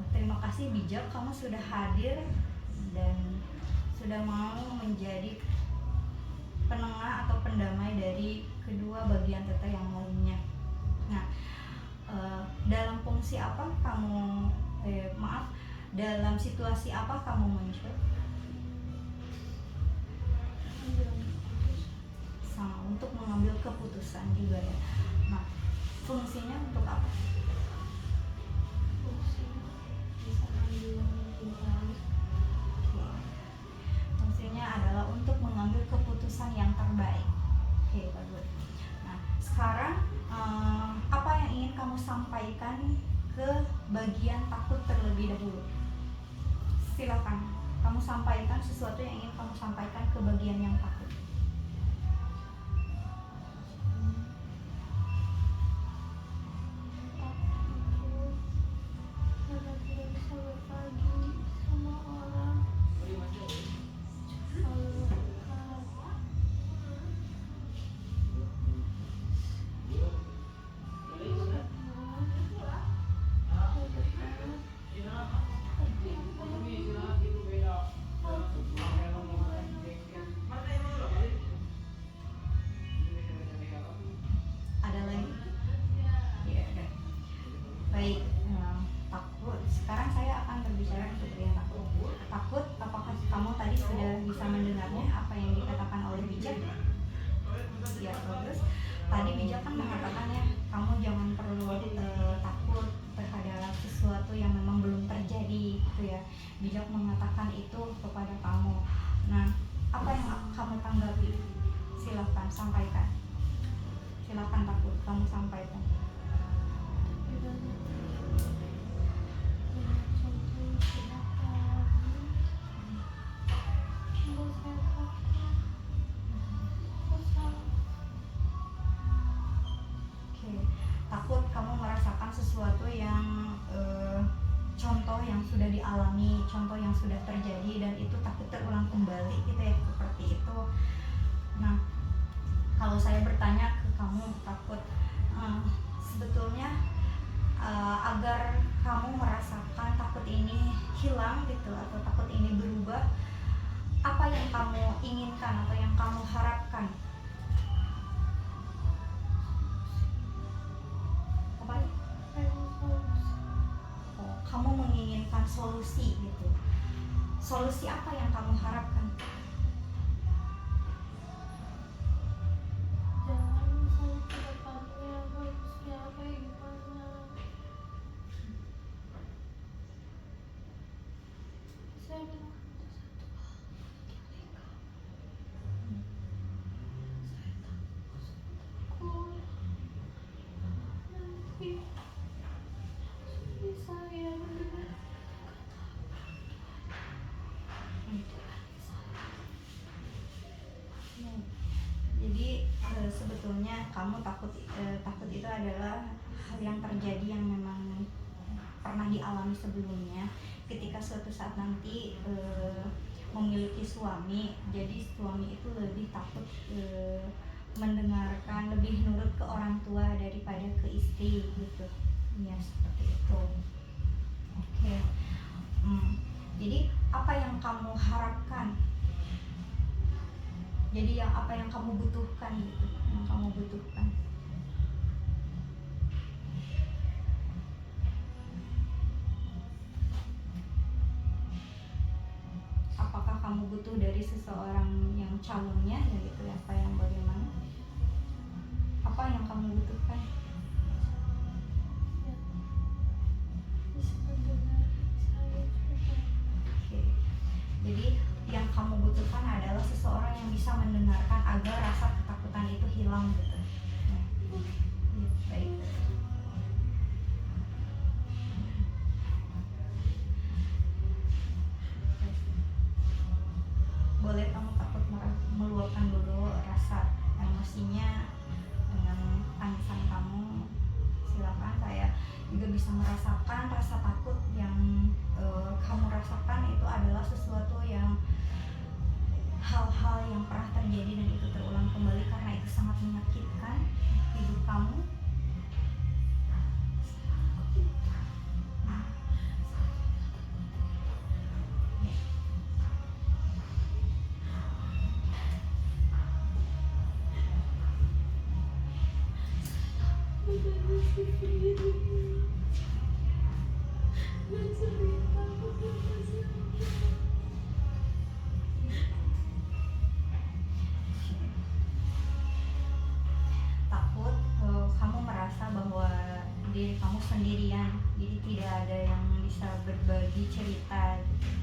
Terima kasih Bijak, kamu sudah hadir dan sudah mau menjadi penengah atau pendamai dari kedua bagian teteh yang lainnya. Nah, dalam fungsi apa kamu, dalam situasi apa kamu muncul? Sama, untuk mengambil keputusan juga ya. Nah, fungsinya untuk apa? Fungsinya adalah untuk mengambil keputusan yang terbaik. Oke, bagus. Nah, sekarang apa yang ingin kamu sampaikan ke bagian takut terlebih dahulu? Silakan, kamu sampaikan sesuatu yang ingin kamu sampaikan ke bagian yang takut. Ada lagi? Ya, udah. Baik, takut. Sekarang saya akan berbicara untuk yang takut. Takut, apakah kamu tadi sudah bisa mendengarnya apa yang dikatakan oleh Bijak? Ya, bagus. Tadi Bijak kan mengatakan ya, kamu jangan perlu takut terhadap sesuatu yang memang belum terjadi, gitu ya. Bijak mengatakan itu kepada kamu. Nah, apa yang kamu tanggapi? Silakan sampaikan. Silakan takut, kamu sampaikan. Takut kamu merasakan sesuatu yang contoh yang sudah dialami, contoh yang sudah terjadi dan itu takut terulang kembali gitu ya, seperti itu. Nah, kalau saya bertanya ke kamu takut, sebetulnya agar kamu merasakan takut ini hilang gitu atau takut ini berubah, apa yang kamu inginkan atau yang kamu harapkan? Kamu menginginkan solusi gitu. Solusi apa yang kamu harapkan? Jangan misalnya ke depannya harusnya kayak gimana. Saya bilang nanti saya mendengar Jadi sebetulnya kamu takut itu adalah hal yang terjadi yang memang pernah dialami sebelumnya. Ketika suatu saat nanti memiliki suami, jadi suami itu lebih takut mendengarkan, lebih nurut ke orang tua daripada ke istri gitu. Ya seperti itu. Oke. Jadi apa yang kamu harapkan? Jadi apa yang kamu butuhkan gitu, yang kamu butuhkan. Apakah kamu butuh dari seseorang yang calonnya ya gitu, apa yang bagaimana? Apa yang kamu butuhkan? bisa mendengar saya juga. Oke. Jadi yang kamu butuhkan adalah seseorang yang bisa mendengarkan agar rasa ketakutan itu hilang gitu. Ya, baik. bisa merasakan rasa takut yang kamu rasakan itu adalah sesuatu yang hal-hal yang pernah terjadi dan itu terulang kembali karena itu sangat menyakitkan hidup kamu. Takut kamu merasa bahwa diri kamu sendirian, jadi tidak ada yang bisa berbagi cerita gitu.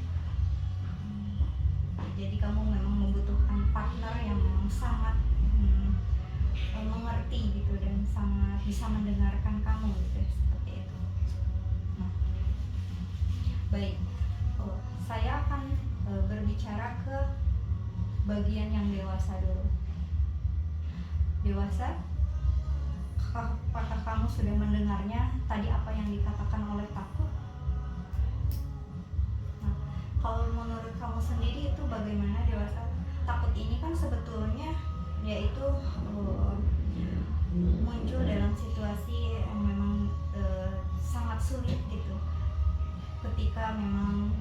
Jadi kamu memang membutuhkan partner yang sangat mengerti gitu dan sangat bisa mendengarkan kamu gitu, seperti itu. Nah, baik, saya akan berbicara ke bagian yang dewasa dulu. Dewasa, apakah kamu sudah mendengarnya tadi apa yang dikatakan oleh takut? Nah, kalau menurut kamu sendiri itu bagaimana dewasa? Takut ini kan sebetulnya yaitu muncul dalam situasi yang memang sangat sulit gitu. Ketika memang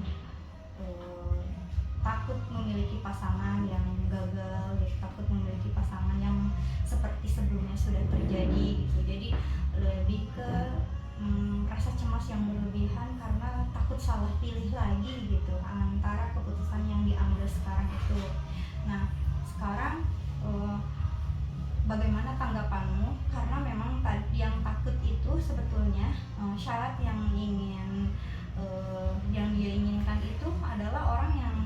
takut memiliki pasangan yang gagal gitu, takut memiliki pasangan yang seperti sebelumnya sudah terjadi gitu. Jadi lebih ke rasa cemas yang berlebihan karena takut salah pilih lagi gitu antara keputusan yang diambil sekarang itu. Nah, sekarang bagaimana tanggapanmu? Karena memang yang takut itu sebetulnya syarat yang dia inginkan itu adalah orang yang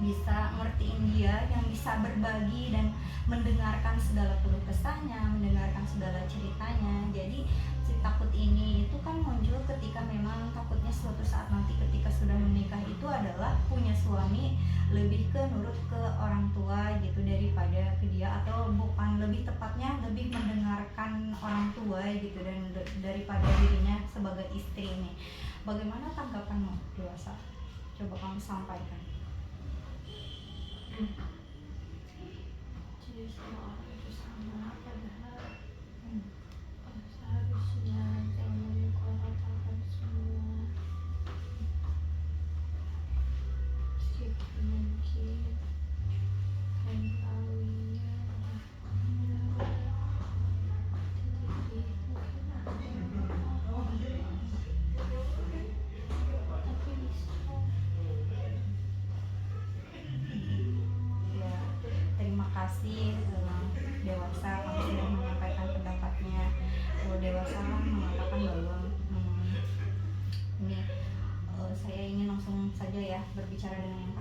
bisa ngertiin dia, yang bisa berbagi dan mendengarkan segala keluh kesahnya, mendengarkan segala ceritanya. Jadi si takut ini itu kan muncul ketika memang takutnya suatu saat nanti ketika sudah menikah itu adalah punya suami lebih ke nurut ke orang tua gitu daripada ke dia, atau bukan, lebih tepatnya lebih mendengarkan orang tua gitu dan daripada dirinya sebagai istri ini. Bagaimana tanggapanmu dewasa? Coba kamu sampaikan. Jadi semua orang itu sama, padahal seharusnya jangan dikoratakan semua. Meskipun mungkin kain kawinnya jadi mungkin ada yang tapi bisa. Ya, terima kasih dewasa, kamu sudah menyampaikan pendapatnya. Dewasa mengatakan bahwa ini saya ingin langsung saja ya berbicara dengan yang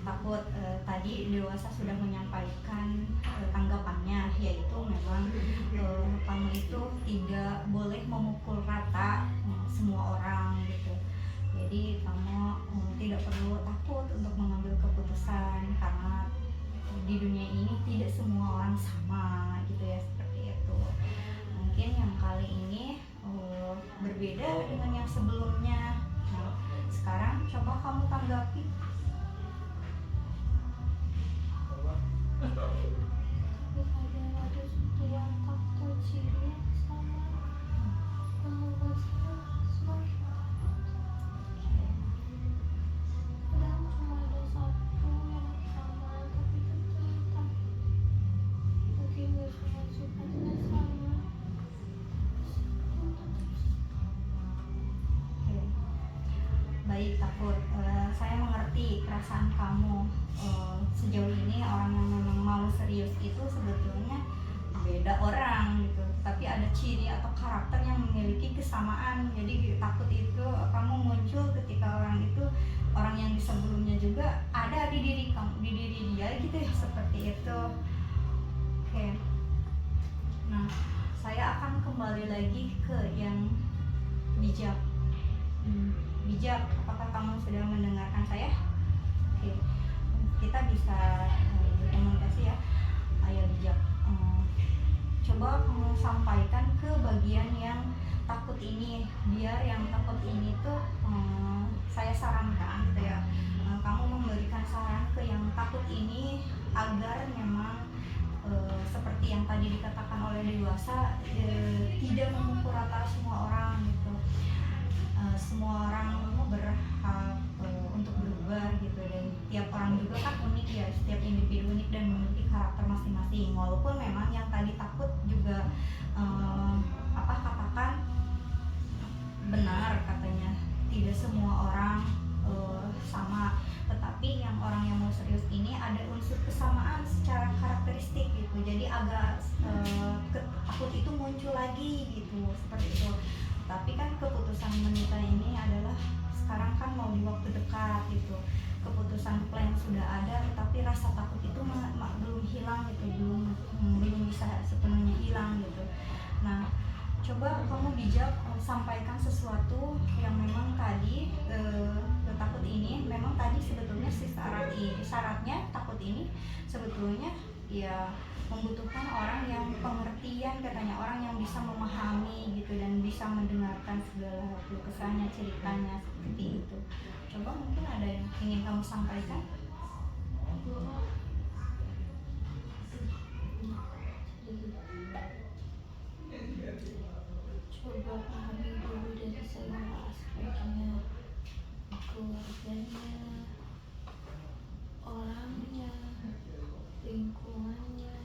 takut. Tadi dewasa sudah menyampaikan tanggapannya, yaitu memang kamu itu tidak boleh memukul rata semua orang gitu. Jadi kamu tidak perlu takut untuk mengambil keputusan karena di dunia ini tidak semua orang sama gitu ya, seperti itu. Mungkin yang kali ini berbeda dengan yang sebelumnya. Nah, sekarang coba kamu tanggapi. Tapi ada sesuatu yang takut ciri yang sama yang membuat saya semakin takut. Padahal cuma ada satu yang sama, tapi tetap mungkin gak semua sifatnya sama. Oke. Baik, takut. Saya mengerti perasaan kamu. Sejauh ini orang yang memang mau serius itu sebetulnya beda orang gitu, tapi ada ciri atau karakter yang memiliki kesamaan. Jadi takut itu kamu muncul ketika orang itu, orang yang di sebelumnya juga ada di diri kamu, di diri dia gitu ya, seperti itu. Oke. Nah, saya akan kembali lagi ke yang bijak. Bijak, apakah kamu sudah mendengarkan saya? Oke, kita bisa berkomunikasi ya. Ayo bijak, coba kamu sampaikan ke bagian yang takut ini, biar yang takut ini tuh saya sarankan gitu ya, kamu memberikan saran ke yang takut ini agar memang seperti yang tadi dikatakan oleh dewasa, tidak memukul rata semua orang gitu. Semua orang berhak untuk berubah gitu, dan tiap orang juga kan unik ya, setiap individu unik dan memiliki karakter masing-masing. Walaupun memang yang tadi takut juga katakan benar, katanya tidak semua orang sama, tetapi yang orang yang mau serius ini ada unsur kesamaan secara karakteristik gitu, jadi agak takut itu muncul lagi gitu, seperti itu. Tapi kan keputusan menikah ini adalah sekarang kan mau di waktu dekat gitu, keputusan plan sudah ada, tetapi rasa takut itu belum hilang gitu, belum bisa sepenuhnya hilang gitu. Nah, coba kamu bijak sampaikan sesuatu yang memang tadi takut ini, memang tadi sebetulnya si syaratnya takut ini sebetulnya ya membutuhkan orang yang pengertian, katanya orang yang bisa memahami gitu dan bisa mendengarkan segala keluh kesahnya, ceritanya, seperti itu. Coba mungkin ada yang ingin kamu sampaikan? Coba pahami dulu dari segala aspeknya, keluarganya, orangnya, lingkungannya,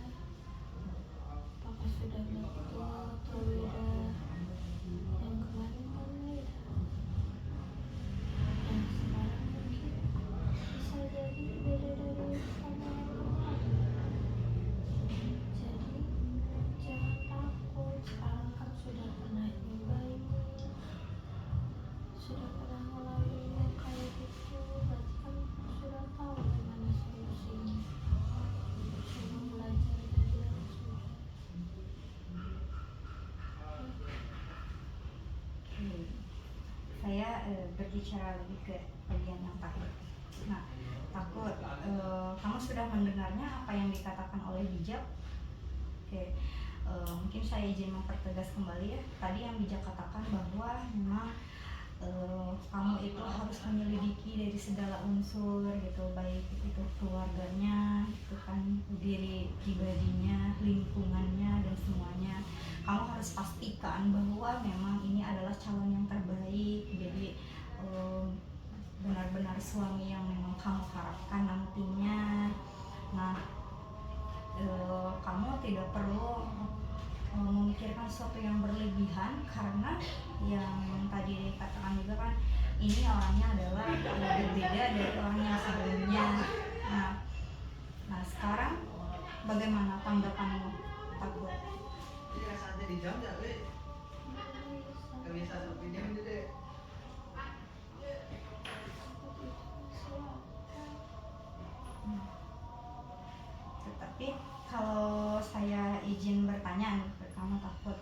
apakah sudah betul atau beda. Yang kemarin kan beda, yang sekarang mungkin bisa jadi beda dari sama yang kemarin. Jadi jangan takut, sekarang kan sudah pernah nyoba ini, sudah pernah ngelakuin yang kayak gitu, berarti kan sudah tahu gimana solusinya. Coba belajar dari yang sudah. Saya berbicara lebih ke bagian yang takut. Nah, takut, kamu sudah mendengarnya apa yang dikatakan oleh bijak. Oke, mungkin saya izin mempertegas kembali ya. Tadi yang bijak katakan bahwa memang kamu itu harus menyelidiki dari segala unsur gitu, baik itu keluarganya, itu kan diri pribadinya, lingkungannya dan semuanya. Kamu harus pastikan bahwa memang ini adalah calon yang terbaik, jadi benar-benar suami yang memang kamu harapkan nantinya. Nah, kamu tidak perlu memikirkan sesuatu yang berlebihan, karena yang tadi dikatakan juga kan ini orangnya adalah berbeda dari orang yang sebelumnya. Nah sekarang bagaimana tanggapanmu, takut? Tetapi kalau saya izin bertanya nih ke kamu, takut,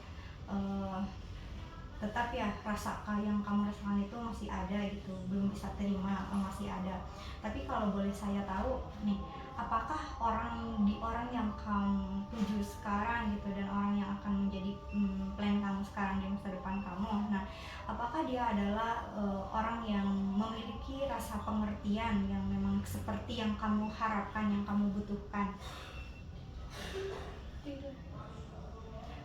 tetap ya rasa yang kamu rasakan itu masih ada gitu, belum bisa terima atau masih ada. Tapi kalau boleh saya tahu nih, apakah orang yang kamu tuju sekarang gitu, dan orang yang akan menjadi plan kamu sekarang di masa depan kamu, nah apakah dia adalah orang yang memiliki rasa pengertian yang memang seperti yang kamu harapkan, yang kamu butuhkan? Tidak.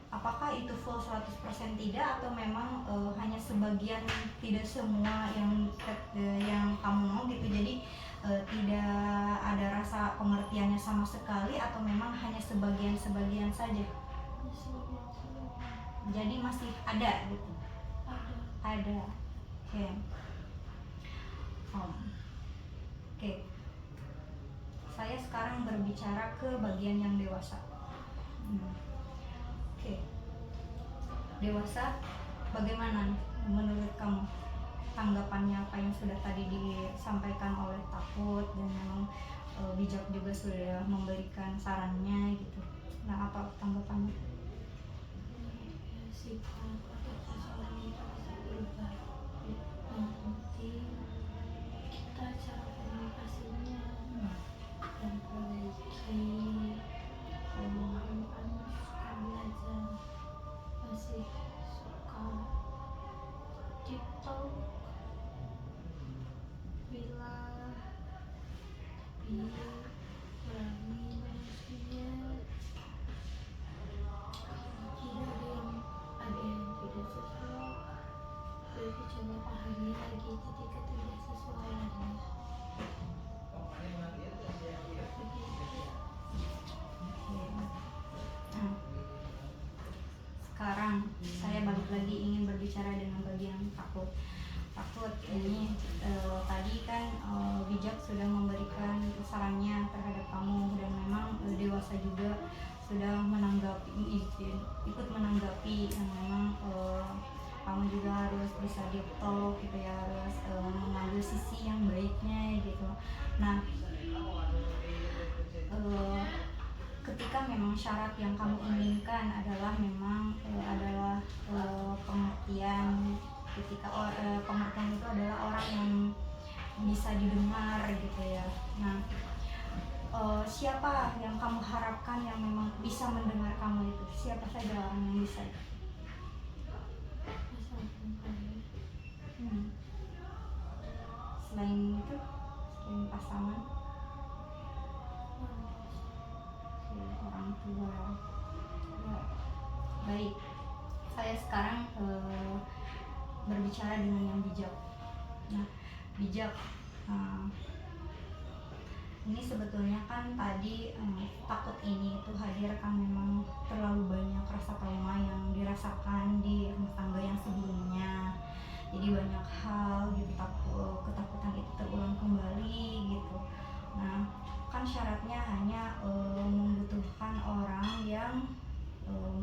Apakah itu full 100% tidak, atau memang hanya sebagian, tidak semua yang kamu mau gitu, jadi tidak ada rasa pengertiannya sama sekali, atau memang hanya sebagian saja? Jadi masih ada gitu? Ada. Oke. Oke. Saya sekarang berbicara ke bagian yang dewasa. Oke. Dewasa, bagaimana menurut kamu tanggapannya apa yang sudah tadi disampaikan oleh takut, dan memang bijak juga sudah memberikan sarannya gitu. Nah, apa tanggapannya? Sikap atau seseorang itu bisa berubah, yang penting kita cara komunikasinya dan perbaiki. Kamu suka belajar kurangi manusia. Jika ada yang tidak sesuai, berarti coba pahami lagi titik ketidaksesuaiannya. Nah, sekarang saya balik lagi ingin berbicara dengan bagian takut. Takut ini tadi kan bijak sudah memberikan sarannya terhadap kamu dan memang dewasa juga sudah menanggapi, ikut menanggapi yang memang kamu juga harus bisa deep talk gitu ya, harus mengambil sisi yang baiknya gitu. Nah, ketika memang syarat yang kamu inginkan adalah memang adalah pengertian, ketika pengertian itu adalah orang yang bisa didengar gitu ya. Nah, siapa yang kamu harapkan yang memang bisa mendengar kamu itu? Siapa saja orang yang bisa? Selain itu, selain pasangan, orang tua. Ya, baik. Saya sekarang berbicara dengan yang bijak. Nah, bijak. Ini sebetulnya kan tadi takut ini itu hadir kan memang terlalu banyak rasa trauma yang dirasakan di rumah tangga yang sebelumnya. Jadi banyak hal gitu, ketakutan itu terulang kembali gitu. Nah, kan syaratnya hanya membutuhkan orang yang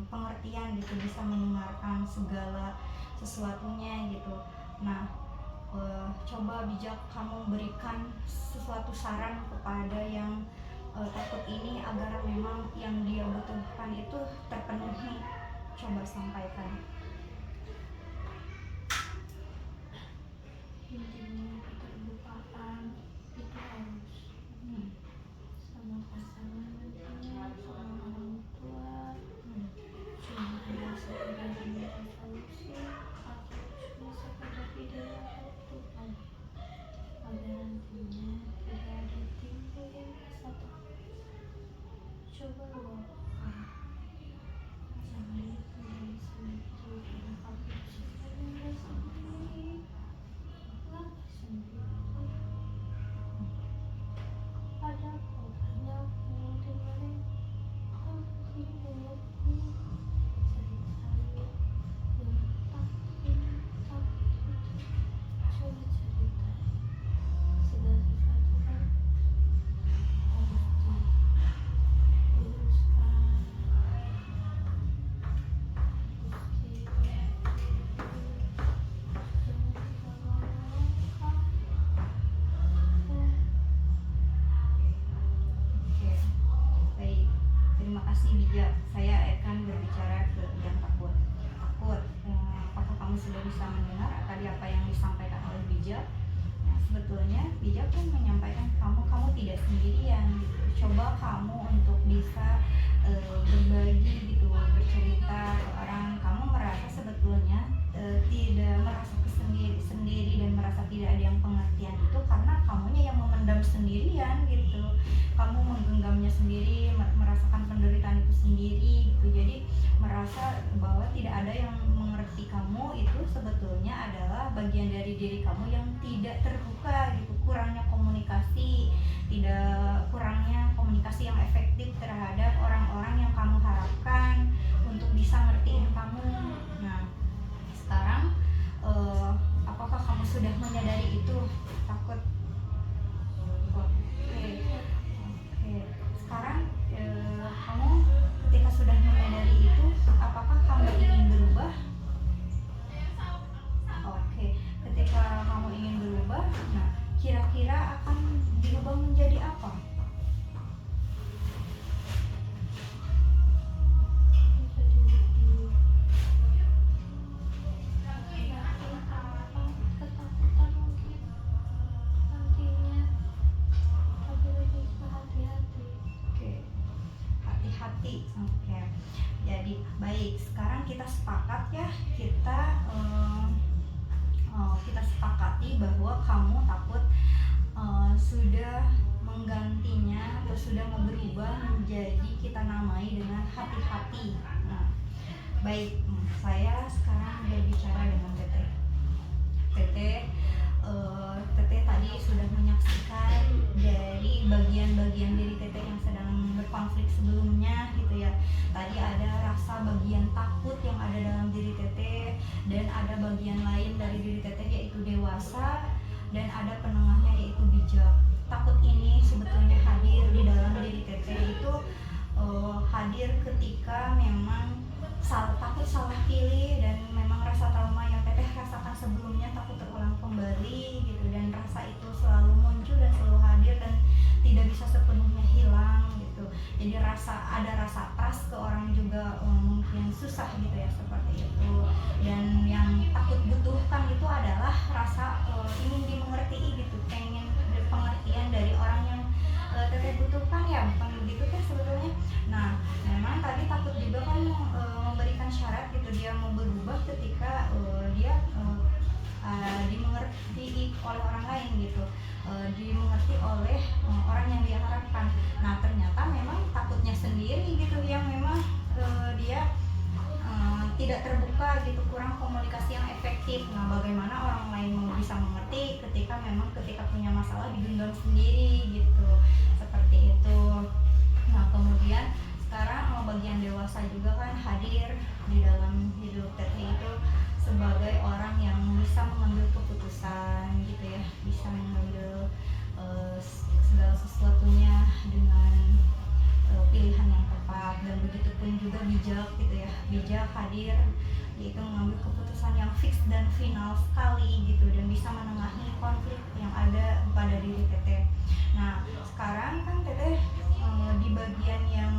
pengertian gitu, bisa mendengarkan segala sesuatunya gitu. Nah, coba bijak kamu berikan sesuatu saran kepada yang takut ini agar memang yang dia butuhkan itu terpenuhi. Coba sampaikan. Intinya keterbukaan itu harus sama pasangan nantinya, sama orang tua. Cuma hanya sekedar minta solusi atau cuma sekedar ideal Tuhan, agar nantinya tidak ada timbul yang rasa takut. Coba lupakan, jangan dipendam sendiri karena kamu sebenarnya sendiri. Ada orang yang mau dengerin hidupku, ceritain yang tak coba ceritain segala sesuatu kan harus diluruskan, Terima kasih bijak. Saya akan berbicara ke yang takut. Apakah kamu sudah bisa mendengar tadi apa yang disampaikan oleh bijak? Nah, sebetulnya bijak pun menyampaikan kamu tidak sendirian. Gitu. Coba kamu untuk bisa berbagi gitu, bercerita ke orang. Kamu merasa sebetulnya tidak merasa sendiri dan merasa tidak ada yang pengertian itu karena kamunya yang memendam sendirian gitu. Kamu menggenggamnya sendiri, merasakan penderitaan itu sendiri gitu. Jadi merasa bahwa tidak ada yang mengerti kamu itu sebetulnya adalah bagian dari diri kamu yang tidak terbuka gitu. Kurangnya komunikasi yang efektif terhadap orang-orang yang kamu harapkan untuk bisa ngertiin kamu. Nah, sekarang apakah kamu sudah menyadari itu? Takut? Oke. Sekarang kamu ketika sudah menyadari itu, apakah kamu ingin berubah? Oke. Ketika kamu ingin berubah, nah kira-kira akan diubah menjadi apa? Oke. Jadi baik, sekarang kita sepakat ya, kita sepakati bahwa kamu takut sudah mengganti sudah mau berubah menjadi kita namai dengan hati-hati. Nah, baik, saya sekarang berbicara dengan Teteh. Teteh tadi sudah menyaksikan dari bagian-bagian diri Teteh yang sedang berkonflik sebelumnya gitu ya. Tadi ada rasa bagian takut yang ada dalam diri Teteh, dan ada bagian lain dari diri Teteh yaitu dewasa, dan ada penengahnya yaitu bijak. Takut ini sebetulnya hadir di dalam diri Teteh itu hadir ketika memang takut salah pilih, dan memang rasa trauma yang Teteh rasakan sebelumnya takut terulang kembali gitu, dan rasa itu selalu muncul dan selalu hadir dan tidak bisa sepenuhnya hilang gitu. Jadi ada rasa trust ke orang juga mungkin susah gitu ya, seperti itu. Dan yang takut butuhkan itu adalah rasa ingin dimengerti gitu, pengen pengertian dari orang yang Teteh butuhkan, ya bukan begitu kan sebetulnya. Nah, memang tadi takut juga kan memberikan syarat gitu, dia mau berubah ketika dia dimengerti oleh orang lain gitu, dimengerti oleh orang yang dia harapkan. Nah, ternyata memang takutnya sendiri gitu yang memang dia tidak terbuka gitu, kurang komunikasi yang efektif. Nah, bagaimana orang lain mau bisa mengerti ketika punya masalah digendam sendiri gitu, seperti itu. Nah, kemudian sekarang bagian dewasa juga kan hadir di dalam hidup Teteh itu sebagai orang yang bisa mengambil keputusan gitu ya, bisa mengambil segala sesuatunya dengan pilihan yang tepat, dan begitupun juga bijak gitu ya. Bijak hadir yaitu mengambil keputusan yang fix dan final sekali gitu, dan bisa menengahi konflik yang ada pada diri Teteh. Nah, sekarang kan Teteh di bagian yang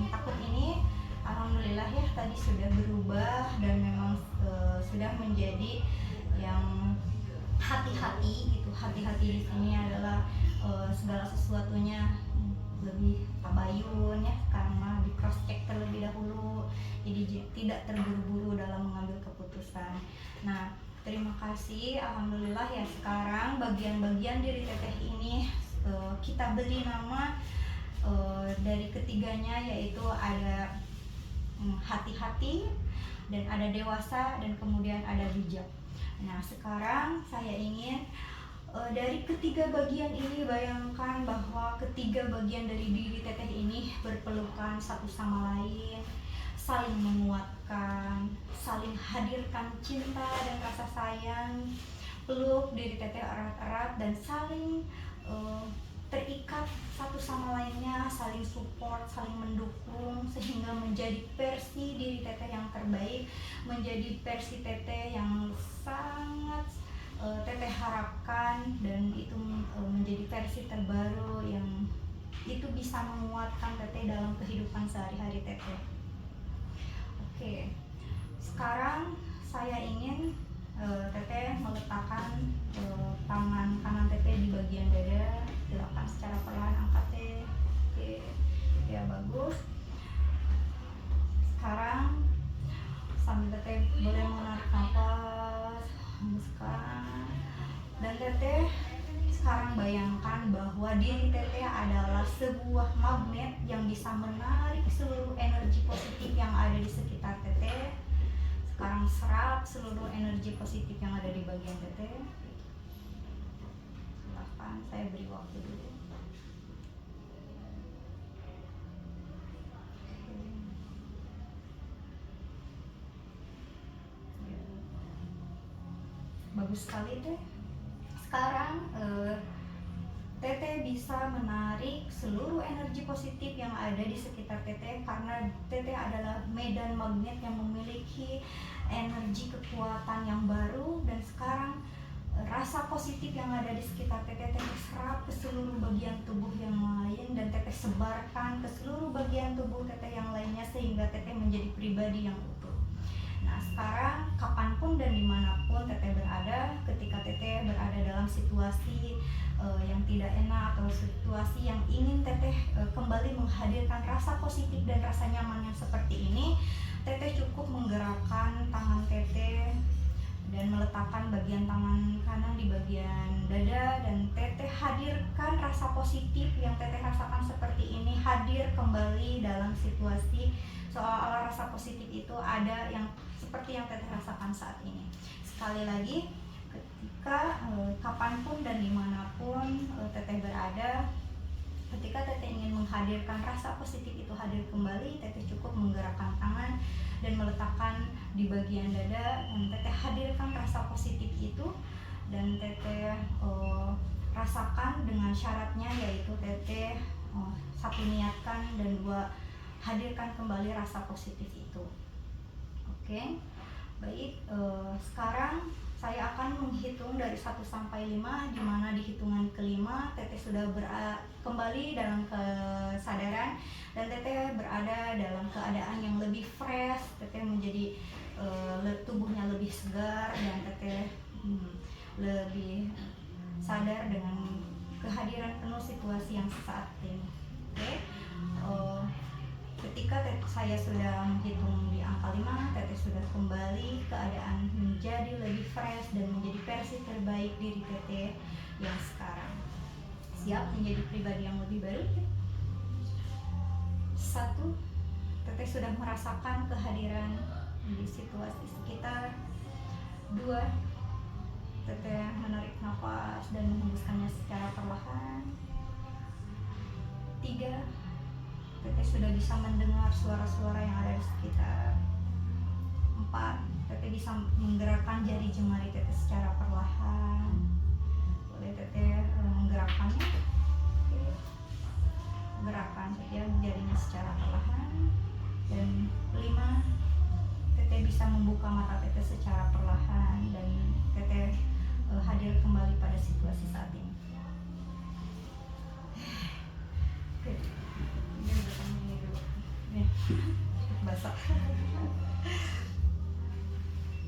takut ini alhamdulillah ya tadi sudah berubah, dan memang sudah menjadi yang hati-hati gitu. Hati-hati di sini adalah segala sesuatunya lebih tabayun ya, karena di cross check terlebih dahulu, jadi tidak terburu-buru dalam mengambil keputusan. Nah, terima kasih, alhamdulillah ya sekarang bagian-bagian diri Teteh ini kita beri nama dari ketiganya, yaitu ada hati-hati, dan ada dewasa, dan kemudian ada bijak. Nah, sekarang saya ingin dari ketiga bagian ini, bayangkan bahwa ketiga bagian dari diri Teteh ini berpelukan satu sama lain, saling menguatkan, saling hadirkan cinta dan rasa sayang, peluk diri Teteh erat-erat, dan saling terikat satu sama lainnya, saling support, saling mendukung, sehingga menjadi versi diri Teteh yang terbaik, menjadi versi Teteh yang sangat Teteh harapkan, dan itu menjadi versi terbaru yang itu bisa menguatkan Teteh dalam kehidupan sehari-hari Teteh. Oke, sekarang saya ingin Teteh meletakkan tangan kanan Teteh di bagian dada. Silakan secara perlahan angkat Teh. Oke, ya bagus. Sekarang sambil Teteh boleh menarik nafas, hembuskan. Dan Teteh sekarang bayangkan bahwa diri Teteh adalah sebuah magnet yang bisa menarik seluruh energi positif yang ada di sekitar Teteh. Sekarang serap seluruh energi positif yang ada di bagian Teteh. Silahkan, saya beri waktu dulu. Bagus sekali Teh. Sekarang Teteh bisa menarik seluruh energi positif yang ada di sekitar Teteh, karena Teteh adalah medan magnet yang memiliki energi kekuatan yang baru. Dan sekarang rasa positif yang ada di sekitar Teteh serap ke seluruh bagian tubuh yang lain, dan Teteh sebarkan ke seluruh bagian tubuh Teteh yang lainnya, sehingga Teteh menjadi pribadi yang utuh. Nah, sekarang kapanpun dan dimanapun Teteh berada, ketika Teteh berada dalam situasi yang tidak enak, atau situasi yang ingin Teteh kembali menghadirkan rasa positif dan rasa nyaman yang seperti ini, Teteh cukup menggerakkan tangan Teteh dan meletakkan bagian tangan kanan di bagian dada, dan Teteh hadirkan rasa rasa positif yang teteh rasakan seperti ini hadir kembali dalam situasi, soal rasa positif itu ada yang seperti yang teteh rasakan saat ini. Sekali lagi, ketika kapanpun dan dimanapun teteh berada, ketika teteh ingin menghadirkan rasa positif itu hadir kembali, teteh cukup menggerakkan tangan dan meletakkan di bagian dada, dan teteh hadirkan rasa positif itu, dan teteh rasakan dengan syaratnya, yaitu teteh satu, niatkan, dan dua, hadirkan kembali rasa positif itu. Oke, baik. Sekarang saya akan menghitung dari 1 sampai 5, di mana di hitungan kelima teteh sudah kembali dalam kesadaran, dan teteh berada dalam keadaan yang lebih fresh, teteh menjadi tubuhnya lebih segar, dan teteh lebih sadar dengan kehadiran penuh situasi yang saat ini. Oke. Ketika saya sudah menghitung di angka 5, teteh sudah kembali keadaan menjadi lebih fresh dan menjadi versi terbaik diri teteh yang sekarang. Siap menjadi pribadi yang lebih baru? 1, teteh sudah merasakan kehadiran di situasi sekitar. 2, teteh menarik nafas dan menghembuskannya secara perlahan. 3, teteh sudah bisa mendengar suara-suara yang ada di sekitar. 4, teteh bisa menggerakkan jari jemari teteh secara perlahan. Boleh teteh menggerakkannya. Oke. Gerakan saja jarinya secara perlahan. Dan 5, teteh bisa membuka mata teteh secara perlahan, dan teteh hadir kembali pada situasi saat ini. Oke. Ini dulu. Ya. Basah.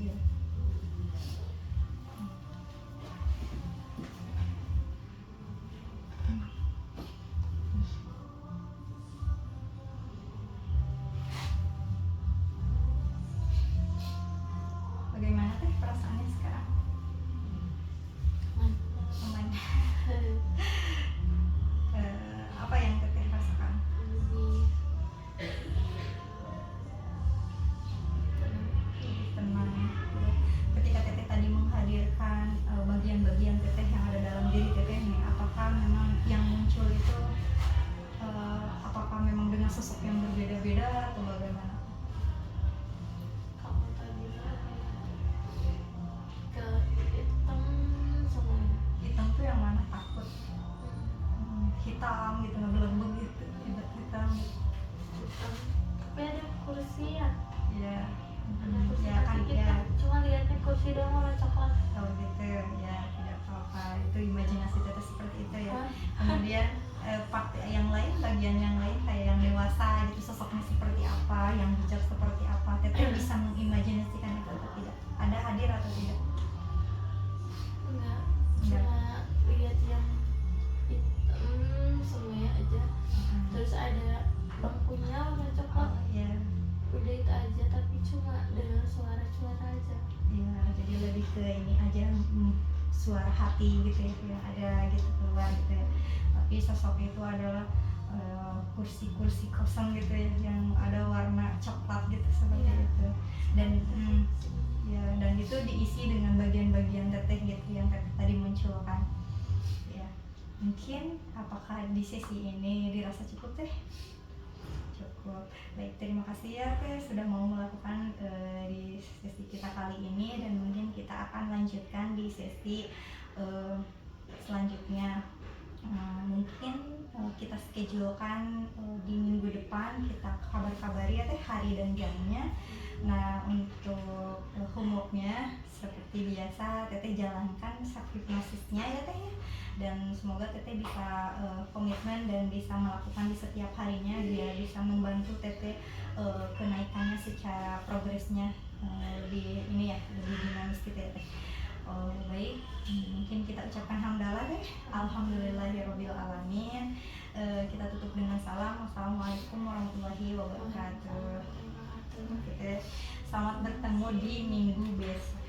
Ya. Bagaimana teh perasaannya sekarang? Aman. Apa yang teteh rasakan? Tenang. Ketika teteh tadi menghadirkan bagian-bagian teteh yang ada dalam diri teteh nih, apakah memang yang muncul itu apakah memang dengan sosok yang berbeda-beda atau bagaimana? Kalau tadi ke hitam semuanya. Hitam tuh yang mana? Takut? Hitam gitu, ngegelembung gitu, hitam. Tapi ada kursi ya, Ya. ada kursi Ya kan, tapi ya. kita cuma lihatnya kursi doang warna coklat. Kalau gitu ya tidak apa-apa, itu imajinasi teteh seperti itu ya. Hah? Kemudian part yang lain, bagian yang lain kayak yang dewasa gitu, sosoknya seperti apa, yang bijak seperti apa, teteh bisa mengimajinasikan itu atau tidak? Ada hadir atau tidak? Enggak, Enggak. cuma lihat yang hitam semuanya aja. Terus ada bangkunya warna coklat, Ya, udah itu aja, tapi cuma dengar suara-suara aja. ya, jadi lebih ke ini aja, suara hati gitu ya, ada gitu keluar gitu ya. Tapi sosok itu adalah kursi-kursi kosong gitu ya, yang ada warna coklat gitu seperti Iya. itu. Dan ya, dan itu diisi dengan bagian-bagian teteh gitu yang teteh tadi munculkan. Ya, mungkin apakah di sesi ini dirasa cukup teh? Cukup. Baik, terima kasih ya teh sudah mau melakukan di sesi kita kali ini, dan mungkin kita akan lanjutkan di sesi selanjutnya. Mungkin kita schedulekan di minggu depan, kita kabar-kabari ya teh hari dan jamnya. Nah, untuk homeworknya seperti biasa teteh jalankan self hypnosisnya ya teh ya, dan semoga teteh bisa komitmen dan bisa melakukan di setiap harinya, biar bisa membantu teteh kenaikannya secara progresnya lebih ini ya, lebih dinamis gitu ya teh. Baik, mungkin kita ucapkan hamdalah deh. Alhamdulillahirabbil alamin. Kita tutup dengan salam. Wassalamualaikum warahmatullahi wabarakatuh. Selamat bertemu di minggu besok.